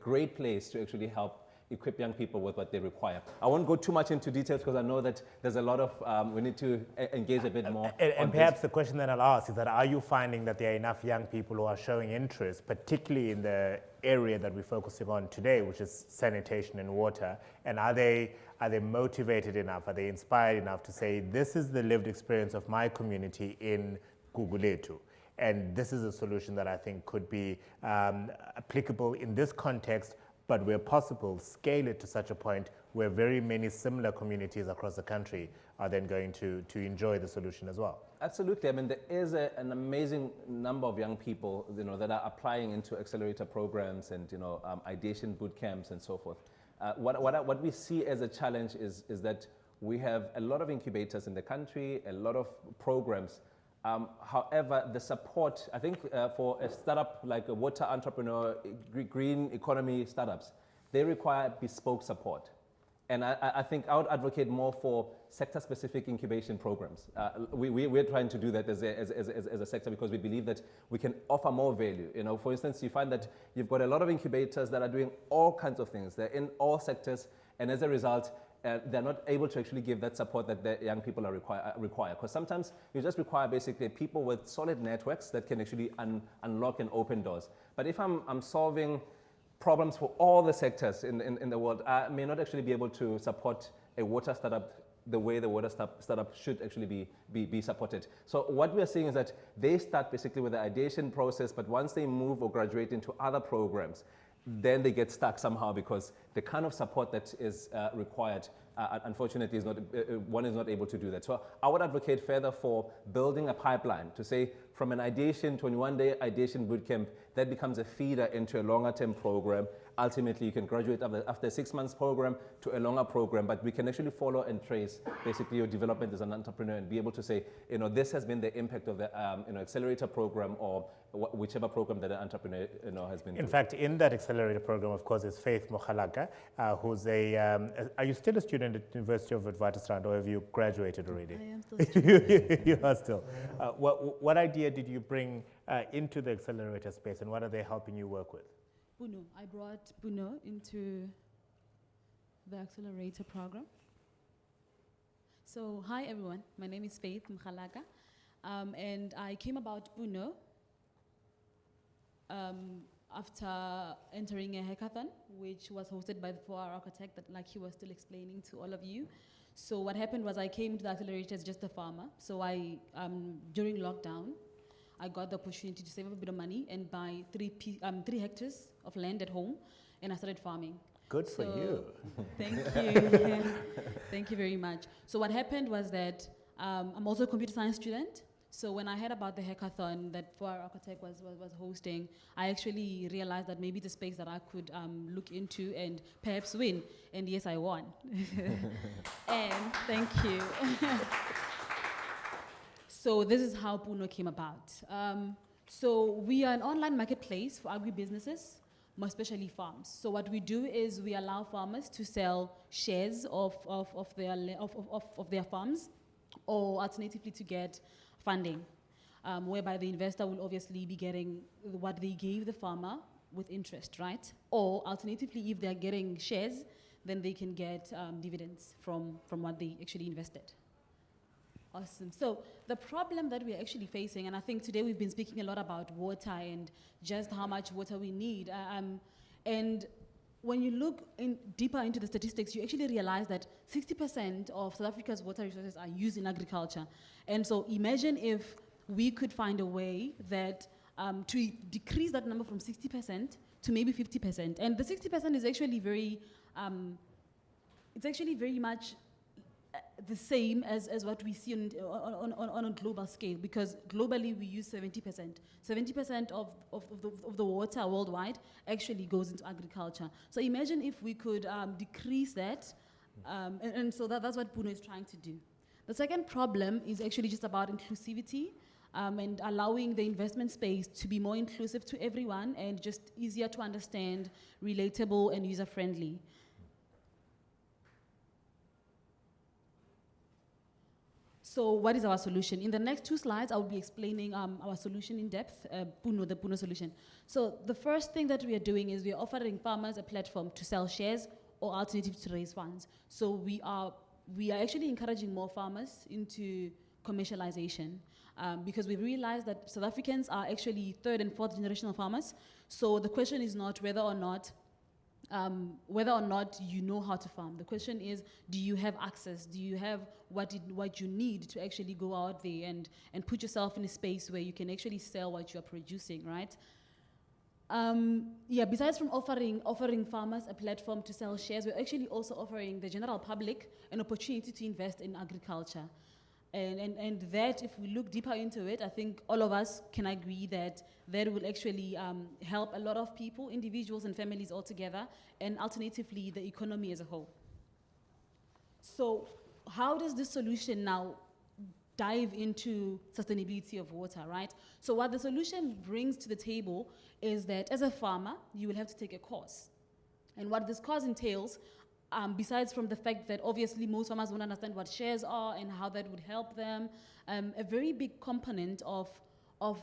great place to actually help equip young people with what they require. I won't go too much into details because I know that there's a lot of, we need to engage a bit more. And perhaps the question that I'll ask is that, are you finding that there are enough young people who are showing interest, particularly in the area that we're focusing on today, which is sanitation and water? And are they motivated enough? Are they inspired enough to say, this is the lived experience of my community in Guguletu? And this is a solution that I think could be applicable in this context, but where possible, scale it to such a point where very many similar communities across the country are then going to enjoy the solution as well. Absolutely. I mean, there is an amazing number of young people, that are applying into accelerator programs and, ideation boot camps and so forth. What we see as a challenge is that we have a lot of incubators in the country, a lot of programs. However, the support, I think for a startup like a water entrepreneur, green economy startups, they require bespoke support. And I think I would advocate more for sector-specific incubation programs. We're trying to do that as a sector because we believe that we can offer more value. For instance, you find that you've got a lot of incubators that are doing all kinds of things. They're in all sectors, and as a result, they're not able to actually give that support that the young people are require. Because sometimes you just require basically people with solid networks that can actually unlock and open doors. But if I'm solving problems for all the sectors in the world, I may not actually be able to support a water startup the way the water startup should actually be supported. So what we're seeing is that they start basically with the ideation process, but once they move or graduate into other programs, then they get stuck somehow because the kind of support that is required, unfortunately, one is not able to do that. So I would advocate further for building a pipeline to say from an ideation, 21-day ideation bootcamp, that becomes a feeder into a longer-term program. Ultimately, you can graduate after a 6 months program to a longer program, but we can actually follow and trace basically your development as an entrepreneur and be able to say, this has been the impact of the accelerator program or whichever program that an entrepreneur has been through. In fact, in that accelerator program, of course, is Faith Mokgalaka, who's are you still a student at the University of Witwatersrand, or have you graduated already? I am still a student. You are still. What idea did you bring into the accelerator space, and what are they helping you work with? Puno. I brought Puno into the accelerator program. So, hi everyone. My name is Faith Mokgalaka, and I came about Puno after entering a hackathon, which was hosted by the 4-hour architect that like he was still explaining to all of you. So what happened was I came to the accelerator as just a farmer. So I, during lockdown, I got the opportunity to save up a bit of money and buy 3 hectares of land at home, and I started farming. Good for you. Thank you. Thank you very much. So what happened was that I'm also a computer science student. So when I heard about the hackathon that 4-hour architect was hosting, I actually realized that maybe the space that I could look into and perhaps win. And yes, I won. And thank you. So this is how Puno came about. So we are an online marketplace for agribusinesses, more especially farms. So what we do is we allow farmers to sell shares of their farms, or alternatively to get funding, whereby the investor will obviously be getting what they gave the farmer with interest, right? Or alternatively, if they're getting shares, then they can get dividends from what they actually invested. Awesome. So the problem that we're actually facing, and I think today we've been speaking a lot about water and just how much water we need. And when you look deeper into the statistics, you actually realize that 60% of South Africa's water resources are used in agriculture. And so imagine if we could find a way that to decrease that number from 60% to maybe 50%. And the 60% is actually very much the same as what we see on a global scale, because globally we use 70%. 70% of the water worldwide actually goes into agriculture. So imagine if we could decrease that, and so that's what Puno is trying to do. The second problem is actually just about inclusivity and allowing the investment space to be more inclusive to everyone and just easier to understand, relatable and user-friendly. So what is our solution? In the next 2 slides, I will be explaining our solution in depth, Puno, the Puno solution. So the first thing that we are doing is we are offering farmers a platform to sell shares or alternatives to raise funds. So we are actually encouraging more farmers into commercialization because we realized that South Africans are actually 3rd and 4th generational farmers. So the question is not whether or not you know how to farm. The question is, do you have access? Do you have what you need to actually go out there and put yourself in a space where you can actually sell what you're producing, right? Besides from offering farmers a platform to sell shares, we're actually also offering the general public an opportunity to invest in agriculture. And that, if we look deeper into it, I think all of us can agree that will actually help a lot of people, individuals and families all together, and alternatively, the economy as a whole. So how does this solution now dive into sustainability of water, right? So what the solution brings to the table is that as a farmer, you will have to take a course. And what this course entails, besides from the fact that obviously most farmers won't understand what shares are and how that would help them, a very big component of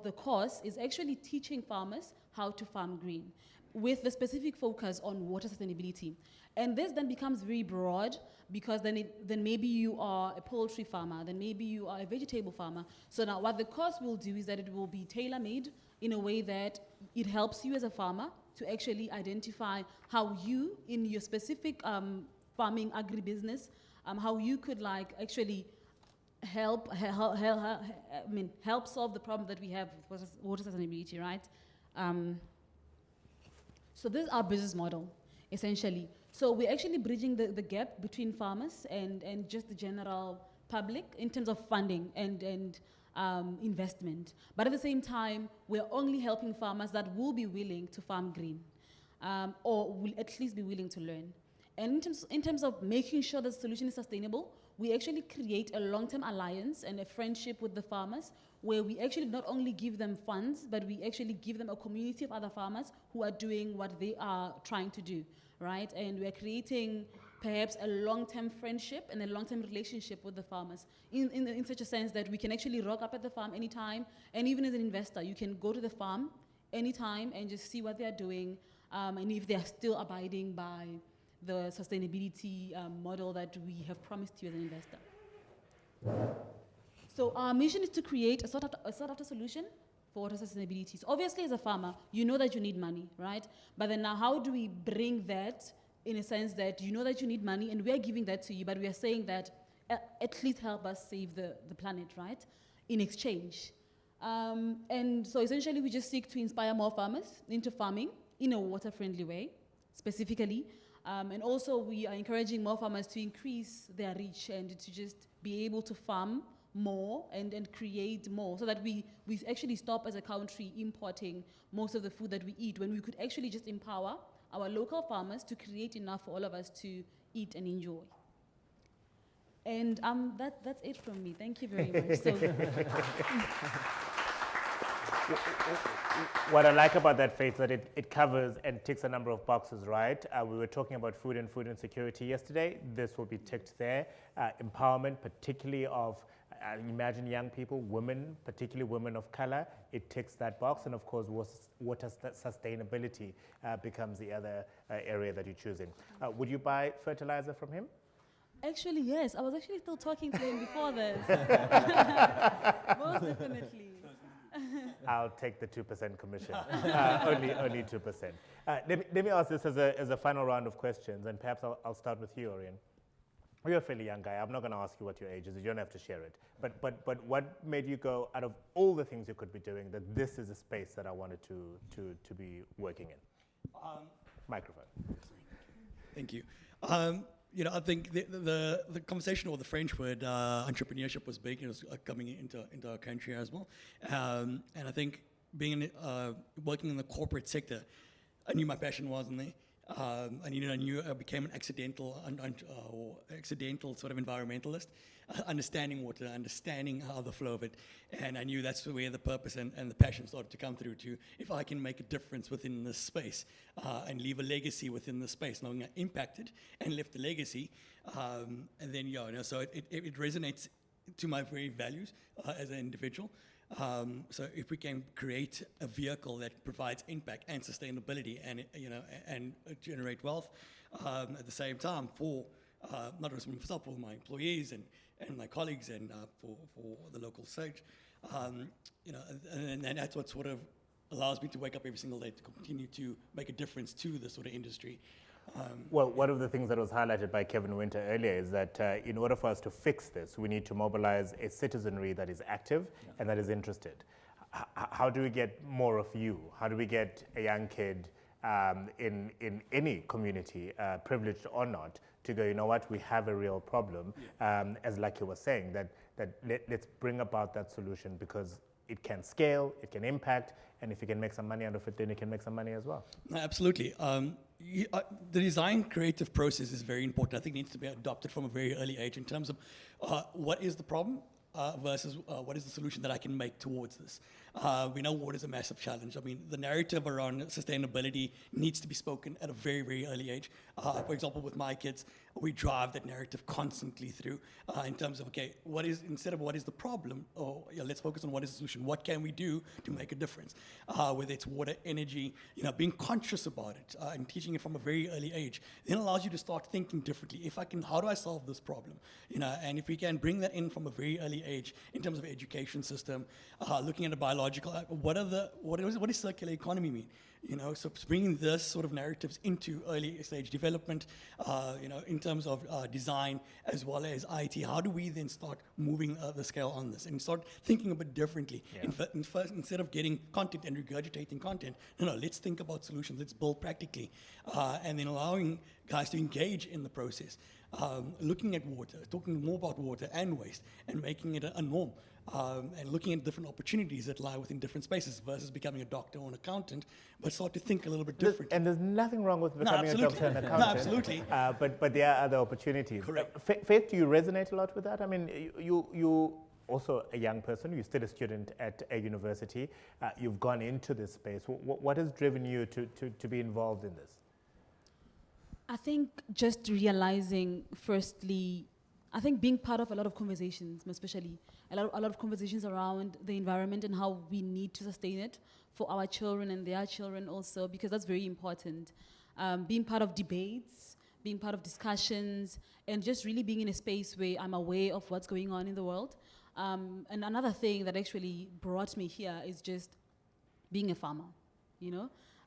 the course is actually teaching farmers how to farm green with the specific focus on water sustainability. And this then becomes very broad because then maybe you are a poultry farmer, then maybe you are a vegetable farmer. So now what the course will do is that it will be tailor-made in a way that it helps you as a farmer to actually identify how you, in your specific farming agribusiness, how you could actually help solve the problem that we have with water sustainability, right? So this is our business model, essentially. So we're actually bridging the gap between farmers and just the general public in terms of funding and investment. But at the same time, we're only helping farmers that will be willing to farm green. Or will at least be willing to learn. And in terms of making sure that the solution is sustainable, we actually create a long-term alliance and a friendship with the farmers where we actually not only give them funds, but we actually give them a community of other farmers who are doing what they are trying to do, right? And we're creating perhaps a long-term friendship and a long-term relationship with the farmers in such a sense that we can actually rock up at the farm anytime, and even as an investor, you can go to the farm anytime and just see what they're doing, and if they are still abiding by the sustainability model that we have promised you as an investor. So our mission is to create a sought-after solution for water sustainability. So obviously, as a farmer, you know that you need money, right? But then now, how do we bring that in a sense that you know that you need money, and we are giving that to you, but we are saying that at least help us save the planet, right? In exchange. And so essentially, we just seek to inspire more farmers into farming in a water-friendly way, specifically. And also, we are encouraging more farmers to increase their reach and to just be able to farm more and create more, so that we actually stop as a country importing most of the food that we eat, when we could actually just empower our local farmers to create enough for all of us to eat and enjoy. And that's it from me. Thank you very much. So what I like about that, Faith, that it covers and ticks a number of boxes, right? We were talking about food insecurity yesterday. This will be ticked there. Empowerment, particularly of, imagine young people, women, particularly women of color, it ticks that box. And of course, water sustainability becomes the other area that you're choosing. Would you buy fertilizer from him? Actually, yes. I was actually still talking to him before this. Most definitely. I'll take the 2% commission, only 2%. Let me ask this as a final round of questions, and perhaps I'll start with you, Orion. You're a fairly young guy. I'm not going to ask you what your age is. You don't have to share it. But what made you go, out of all the things you could be doing, that this is a space that I wanted to be working in? Microphone. Thank you. I think the conversation or the French word entrepreneurship was big. It was coming into our country as well. And I think working in the corporate sector, I knew my passion was in there. And I knew I became an accidental or accidental sort of environmentalist, understanding water, understanding how the flow of it, and I knew that's where the purpose and the passion started to come through. To if I can make a difference within this space and leave a legacy within the space, knowing I impacted and left a legacy, and then so it resonates to my very values as an individual. So if we can create a vehicle that provides impact and sustainability and and generate wealth at the same time for not just myself, for my employees and my colleagues and for the local state, and that's what sort of allows me to wake up every single day to continue to make a difference to the sort of industry. Well, one of the things that was highlighted by Kevin Winter earlier is that in order for us to fix this, we need to mobilize a citizenry that is active and that is interested. How do we get more of you? How do we get a young kid in any community, privileged or not, to go, you know what, we have a real problem, as Lucky was saying, let's bring about that solution because it can scale, it can impact, and if you can make some money out of it, then you can make some money as well. Absolutely. The design creative process is very important. I think it needs to be adopted from a very early age in terms of what is the problem versus what is the solution that I can make towards this. We know water is a massive challenge. I mean, the narrative around sustainability needs to be spoken at a very, very early age. For example, with my kids, we drive that narrative constantly through in terms of, okay, instead of what is the problem, let's focus on what is the solution. What can we do to make a difference? Whether it's water, energy, being conscious about it and teaching it from a very early age, then allows you to start thinking differently. How do I solve this problem? And if we can bring that in from a very early age in terms of education system, looking at a biological, what does circular economy mean? So bringing this sort of narratives into early stage development, in terms of design as well as IT, how do we then start moving the scale on this and start thinking a bit differently? Yeah. Instead of getting content and regurgitating content, let's think about solutions, let's build practically, and then allowing guys to engage in the process, looking at water, talking more about water and waste, and making it a norm. And looking at different opportunities that lie within different spaces versus becoming a doctor or an accountant, but start to think a little bit differently. And there's nothing wrong with becoming a doctor and an accountant. No, absolutely. But there are other opportunities. Correct. Faith, do you resonate a lot with that? I mean, you also a young person, you're still a student at a university, you've gone into this space. What has driven you to be involved in this? I think just realizing, firstly, I think being part of a lot of conversations, especially a lot of conversations around the environment and how we need to sustain it for our children and their children also, because that's very important. Being part of debates, being part of discussions, and just really being in a space where I'm aware of what's going on in the world. And another thing that actually brought me here is just being a farmer,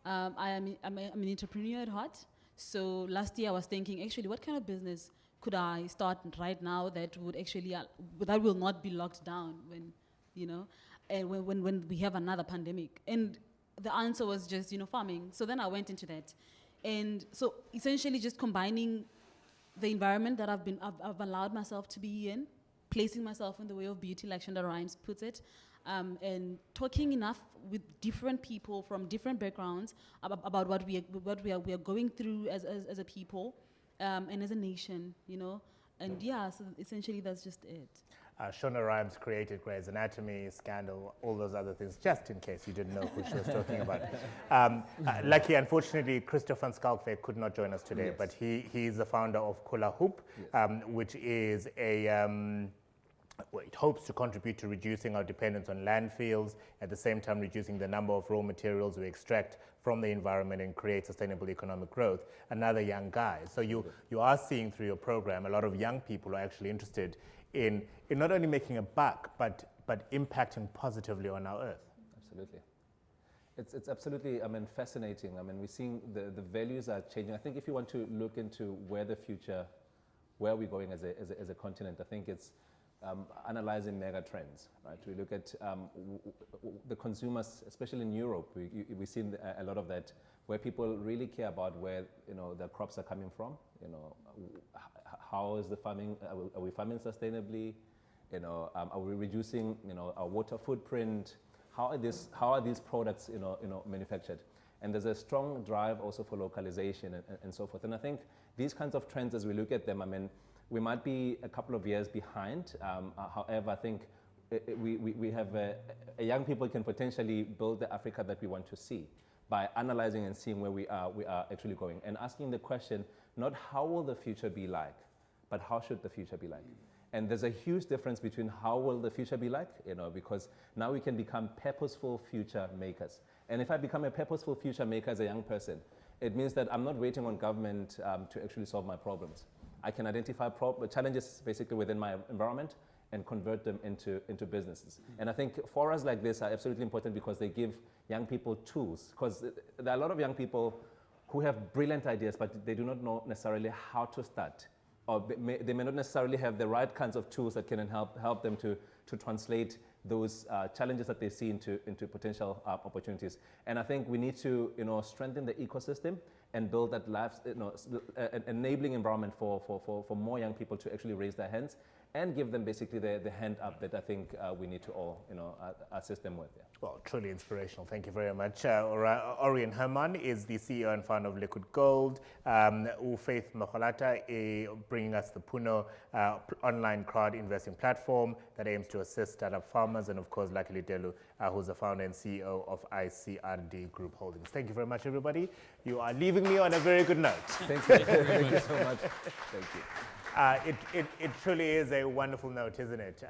I'm an entrepreneur at heart. So last year I was thinking, actually, what kind of business could I start right now that would actually, that will not be locked down when, and when we have another pandemic? And the answer was just, farming. So then I went into that. And so essentially just combining the environment that I've allowed myself to be in, placing myself in the way of beauty, like Shonda Rhimes puts it, and talking enough with different people from different backgrounds about what we are going through as a people. And as a nation, and so essentially that's just it. Shonda Rhimes created Grey's Anatomy, Scandal, all those other things, just in case you didn't know who she was talking about. Lucky, unfortunately, Christoph van Schalkwyk could not join us today, yes. But he's the founder of Kula Hoop, yes. Which is it hopes to contribute to reducing our dependence on landfills, at the same time reducing the number of raw materials we extract from the environment and create sustainable economic growth. Another young guy. So you are seeing through your program, a lot of young people are actually interested in not only making a buck, but impacting positively on our earth. Absolutely. It's absolutely, fascinating. We're seeing the values are changing. I think if you want to look into where we're going as a continent, I think it's analyzing mega trends, right? We look at the consumers, especially in Europe. We've seen a lot of that, where people really care about where their crops are coming from. How is the farming? Are we farming sustainably? Are we reducing our water footprint? How are these products manufactured? And there's a strong drive also for localization and so forth. And I think these kinds of trends, as we look at them, I mean, we might be a couple of years behind. However, I think we have young people can potentially build the Africa that we want to see by analyzing and seeing where we are actually going, and asking the question, not how will the future be like, but how should the future be like? And there's a huge difference between how will the future be like, because now we can become purposeful future makers. And if I become a purposeful future maker as a young person, it means that I'm not waiting on government to actually solve my problems. I can identify challenges basically within my environment and convert them into businesses. And I think forums like this are absolutely important because they give young people tools. Because there are a lot of young people who have brilliant ideas, but they do not know necessarily how to start. Or they may not necessarily have the right kinds of tools that can help them to translate those challenges that they see into potential opportunities. And I think we need to strengthen the ecosystem and build that enabling environment for more young people to actually raise their hands and give them basically the hand up that I think we need to all assist them with. Yeah. Well, truly inspirational. Thank you very much. Orion Herman is the CEO and founder of Liquid Gold. Faith Mokgalaka bringing us the Puno online crowd investing platform that aims to assist startup farmers. And of course, Litelu, who's the founder and CEO of ICRD Group Holdings. Thank you very much, everybody. You are leaving me on a very good note. Thank you. Thank you so much. Thank you. It truly is a wonderful note, isn't it,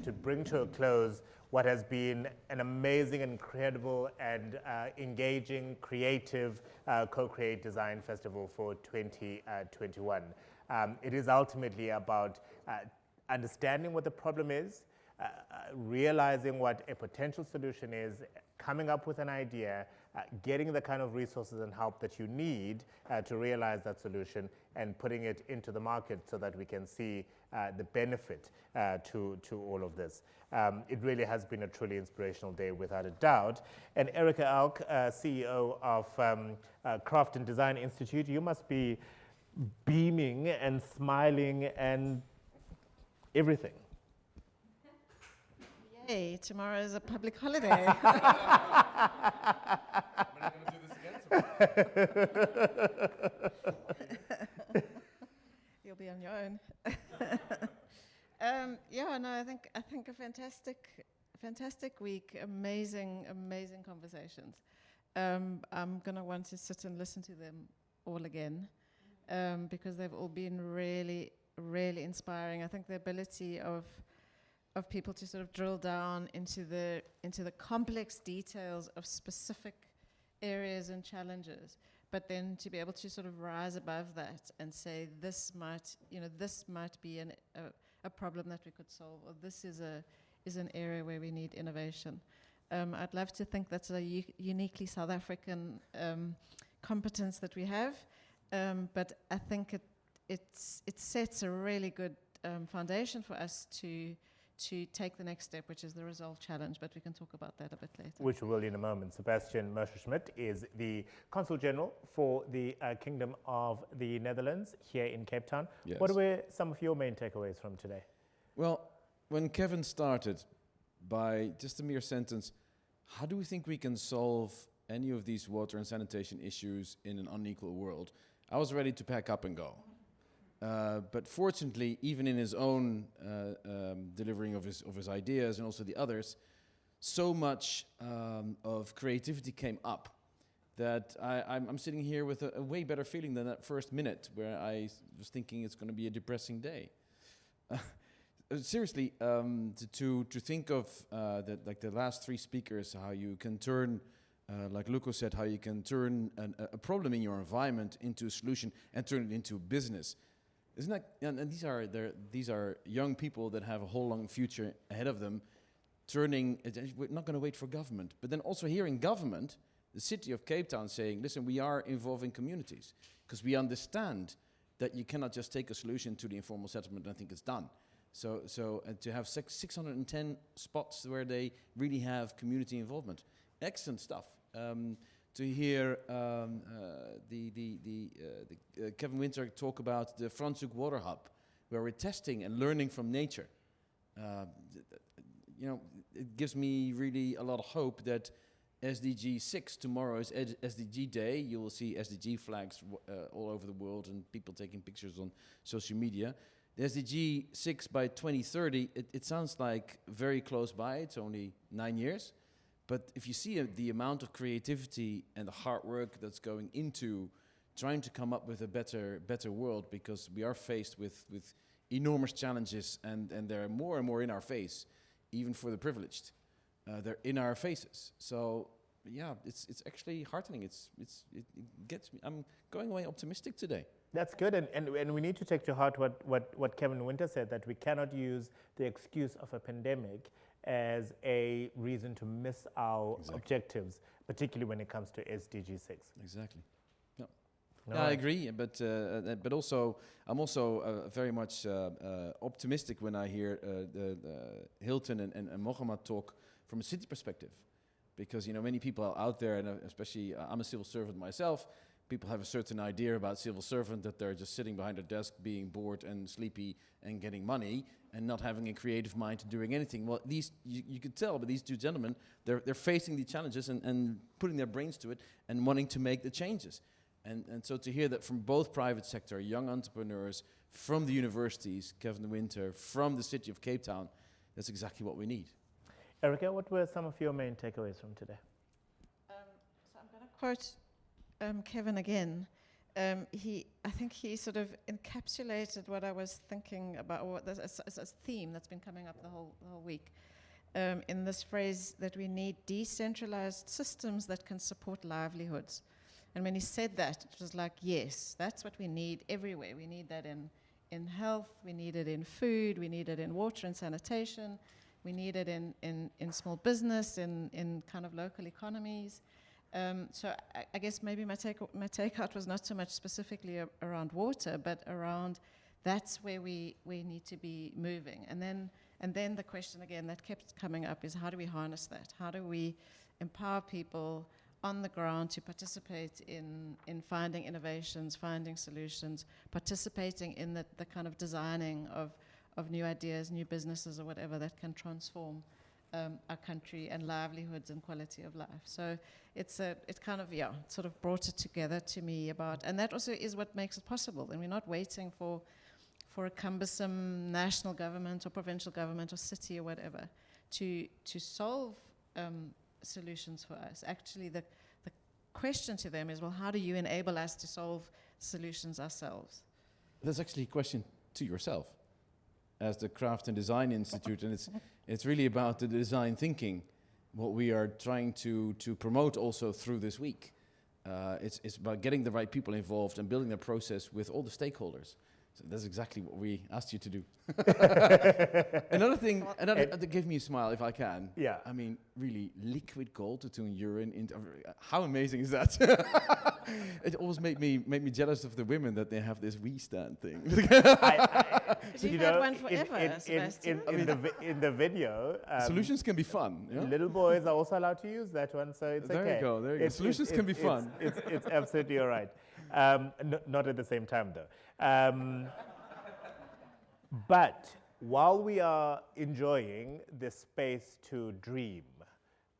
to bring to a close what has been an amazing, incredible, and engaging, creative Co-Create Design Festival for 2021. It is ultimately about understanding what the problem is, realizing what a potential solution is, coming up with an idea, getting the kind of resources and help that you need to realize that solution, and putting it into the market so that we can see the benefit to all of this. It really has been a truly inspirational day, without a doubt. And Erica Alk, CEO of Craft and Design Institute, you must be beaming and smiling and everything. Yay, tomorrow is a public holiday. You'll be on your own. I think a fantastic week, amazing conversations. I'm gonna want to sit and listen to them all again because they've all been really inspiring. I think the ability of people to sort of drill down into the complex details of specific areas and challenges, but then to be able to sort of rise above that and say this might be a problem that we could solve, or this is an area where we need innovation. I'd love to think that's a uniquely South African competence that we have, but I think it sets a really good foundation for us to take the next step, which is the Resolve Challenge, but we can talk about that a bit later. Which we will in a moment. Sebastiaan Messerschmidt is the Consul General for the Kingdom of the Netherlands here in Cape Town. Yes. What were some of your main takeaways from today? Well, when Kevin started by just a mere sentence, how do we think we can solve any of these water and sanitation issues in an unequal world? I was ready to pack up and go. But fortunately, even in his own delivering of his ideas and also the others, so much of creativity came up that I'm sitting here with a way better feeling than that first minute where I was thinking it's going to be a depressing day. Seriously, to think of the last three speakers, how you can turn, like Luco said, how you can turn a problem in your environment into a solution and turn it into a business. Isn't that? And these are young people that have a whole long future ahead of them. We're not going to wait for government, but then also hearing government, the city of Cape Town, saying, "Listen, we are involving communities because we understand that you cannot just take a solution to the informal settlement and think it's done." So to have 610 spots where they really have community involvement, excellent stuff. To hear Kevin Winter talk about the Franschhoek Water Hub, where we're testing and learning from nature. It gives me really a lot of hope that SDG 6. Tomorrow is SDG Day. You will see SDG flags all over the world and people taking pictures on social media. The SDG 6 by 2030, it sounds like very close by. It's only 9 years. But if you see the amount of creativity and the hard work that's going into trying to come up with a better world, because we are faced with enormous challenges, and they're more and more in our face, even for the privileged. They're in our faces. So yeah, it's actually heartening. It gets me. I'm going away optimistic today. That's good, and we need to take to heart what Kevin Winter said, that we cannot use the excuse of a pandemic as a reason to miss our objectives, particularly when it comes to SDG 6. Exactly. No, I agree, but also I'm also very much optimistic when I hear the Hilton and Mogamat talk from a city perspective, because many people out there, and especially I'm a civil servant myself. People have a certain idea about civil servant, that they're just sitting behind a desk, being bored and sleepy and getting money, and not having a creative mind to doing anything. Well, these you could tell, but these two gentlemen, they're facing the challenges and putting their brains to it and wanting to make the changes. And so to hear that from both private sector, young entrepreneurs, from the universities, Kevin Winter, from the city of Cape Town, that's exactly what we need. Erica, what were some of your main takeaways from today? So I'm going to quote Kevin again. I think he sort of encapsulated what I was thinking about, or a theme that's been coming up the whole week, in this phrase that we need decentralized systems that can support livelihoods. And when he said that, it was like, yes, that's what we need everywhere. We need that in health, we need it in food, we need it in water and sanitation, we need it in small business, in kind of local economies. So I guess maybe my takeout was not so much specifically around water, but around that's where we need to be moving. And then the question again that kept coming up is, how do we harness that? How do we empower people on the ground to participate in finding innovations, finding solutions, participating in the kind of designing of new ideas, new businesses or whatever that can transform our country and livelihoods and quality of life. So it kind of, sort of brought it together to me about, and that also is what makes it possible. And we're not waiting for a cumbersome national government or provincial government or city or whatever to solve solutions for us. Actually, the question to them is, well, how do you enable us to solve solutions ourselves? That's actually a question to yourself as the Craft and Design Institute, and it's really about the design thinking, what we are trying to promote also through this week. It's about getting the right people involved and building a process with all the stakeholders. So that's exactly what we asked you to do. Another thing, that gave me a smile, if I can. Yeah. I mean, really, liquid gold to turn urine into. How amazing is that? It always made me jealous of the women that they have this wee stand thing. You've had one forever, Sebastiaan. In the video, solutions can be fun. Yeah? Little boys are also allowed to use that one, so it's okay. There you go. Solutions can be fun. It's absolutely all right. Not at the same time, though. But while we are enjoying this space to dream,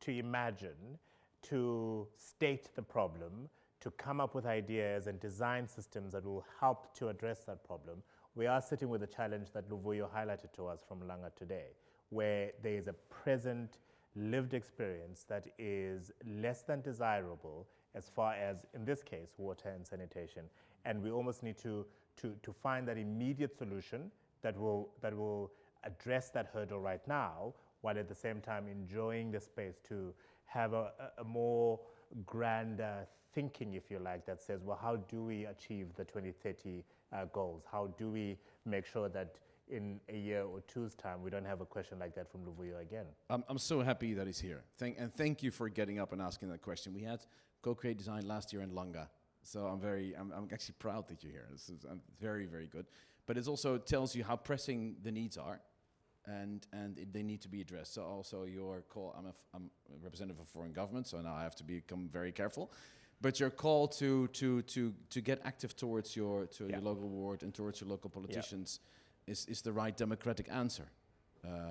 to imagine, to state the problem, to come up with ideas and design systems that will help to address that problem, we are sitting with a challenge that Luvuyo highlighted to us from Langa today, where there is a present lived experience that is less than desirable as far as, in this case, water and sanitation. And we almost need to find that immediate solution that will address that hurdle right now, while at the same time enjoying the space to have a more grander thinking, if you like, that says, well, how do we achieve the 2030 goals? How do we make sure that in a year or two's time, we don't have a question like that from Luvuyo again? I'm so happy that he's here. Thank you for getting up and asking that question. We had Co-Create Design last year in Langa. So I'm actually proud that you're here. This is very, very good. But it also tells you how pressing the needs are, and they need to be addressed. So also your call, I'm a representative of foreign government, so now I have to become very careful. But your call to get active towards your local ward and towards your local politicians is the right democratic answer,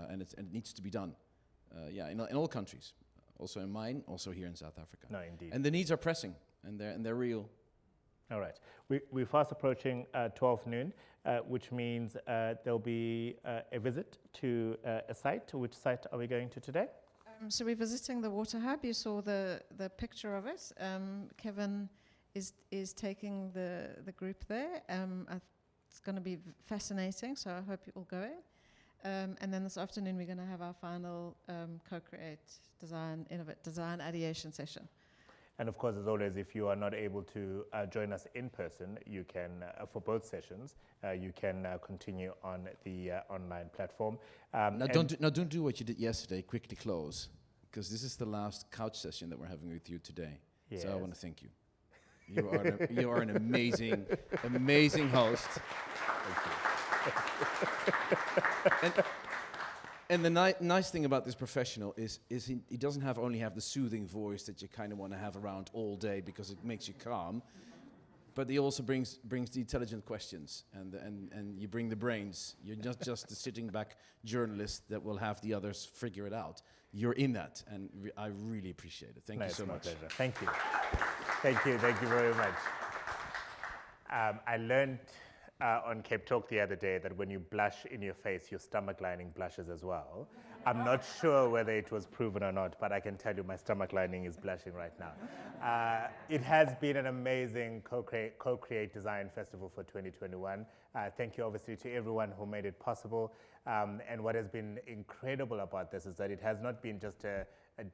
and it needs to be done. In all countries. also in mine, also here in South Africa. No, indeed. And the needs are pressing, and they're real. All right. We're fast approaching 12 noon, which means there'll be a visit to a site. Which site are we going to today? So we're visiting the water hub. You saw the picture of it. Kevin is taking the group there. It's going to be fascinating, so I hope you're all going. And then this afternoon we're going to have our final co-create, innovate design ideation session. And of course, as always, if you are not able to join us in person, you can, for both sessions, you can continue on the online platform. Now don't do what you did yesterday. Quickly close, because this is the last couch session that we're having with you today. Yes. So I want to thank you. You are an amazing, amazing host. Thank you. And the nice thing about this professional is he doesn't only have the soothing voice that you kind of want to have around all day because it makes you calm, but he also brings the intelligent questions and you bring the brains. You're not just the sitting back journalist that will have the others figure it out. You're in that, and I really appreciate it. Thank you so much. Pleasure. Thank you. Thank you very much. I learned on Cape Talk the other day that when you blush in your face, your stomach lining blushes as well. I'm not sure whether it was proven or not, but I can tell you my stomach lining is blushing right now. It has been an amazing Co-Create Design Festival for 2021. Thank you obviously to everyone who made it possible. And what has been incredible about this is that it has not been just a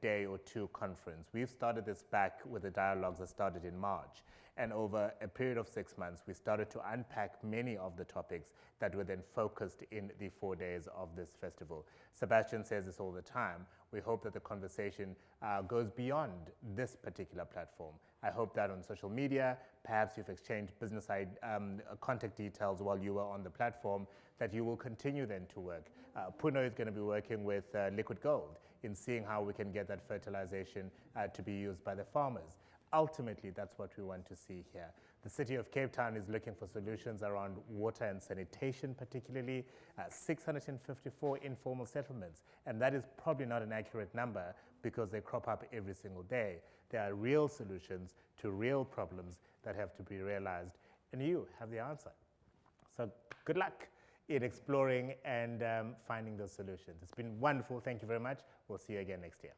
day or two conference. We've started this back with the dialogues that started in March. And over a period of 6 months, we started to unpack many of the topics that were then focused in the 4 days of this festival. Sebastiaan says this all the time. We hope that the conversation goes beyond this particular platform. I hope that on social media, perhaps you've exchanged business contact details while you were on the platform, that you will continue then to work. Puno is going to be working with Liquid Gold in seeing how we can get that fertilization to be used by the farmers. Ultimately, that's what we want to see here. The city of Cape Town is looking for solutions around water and sanitation, particularly 654 informal settlements. And that is probably not an accurate number because they crop up every single day. There are real solutions to real problems that have to be realized, and you have the answer. So good luck in exploring and finding those solutions. It's been wonderful. Thank you very much. We'll see you again next year.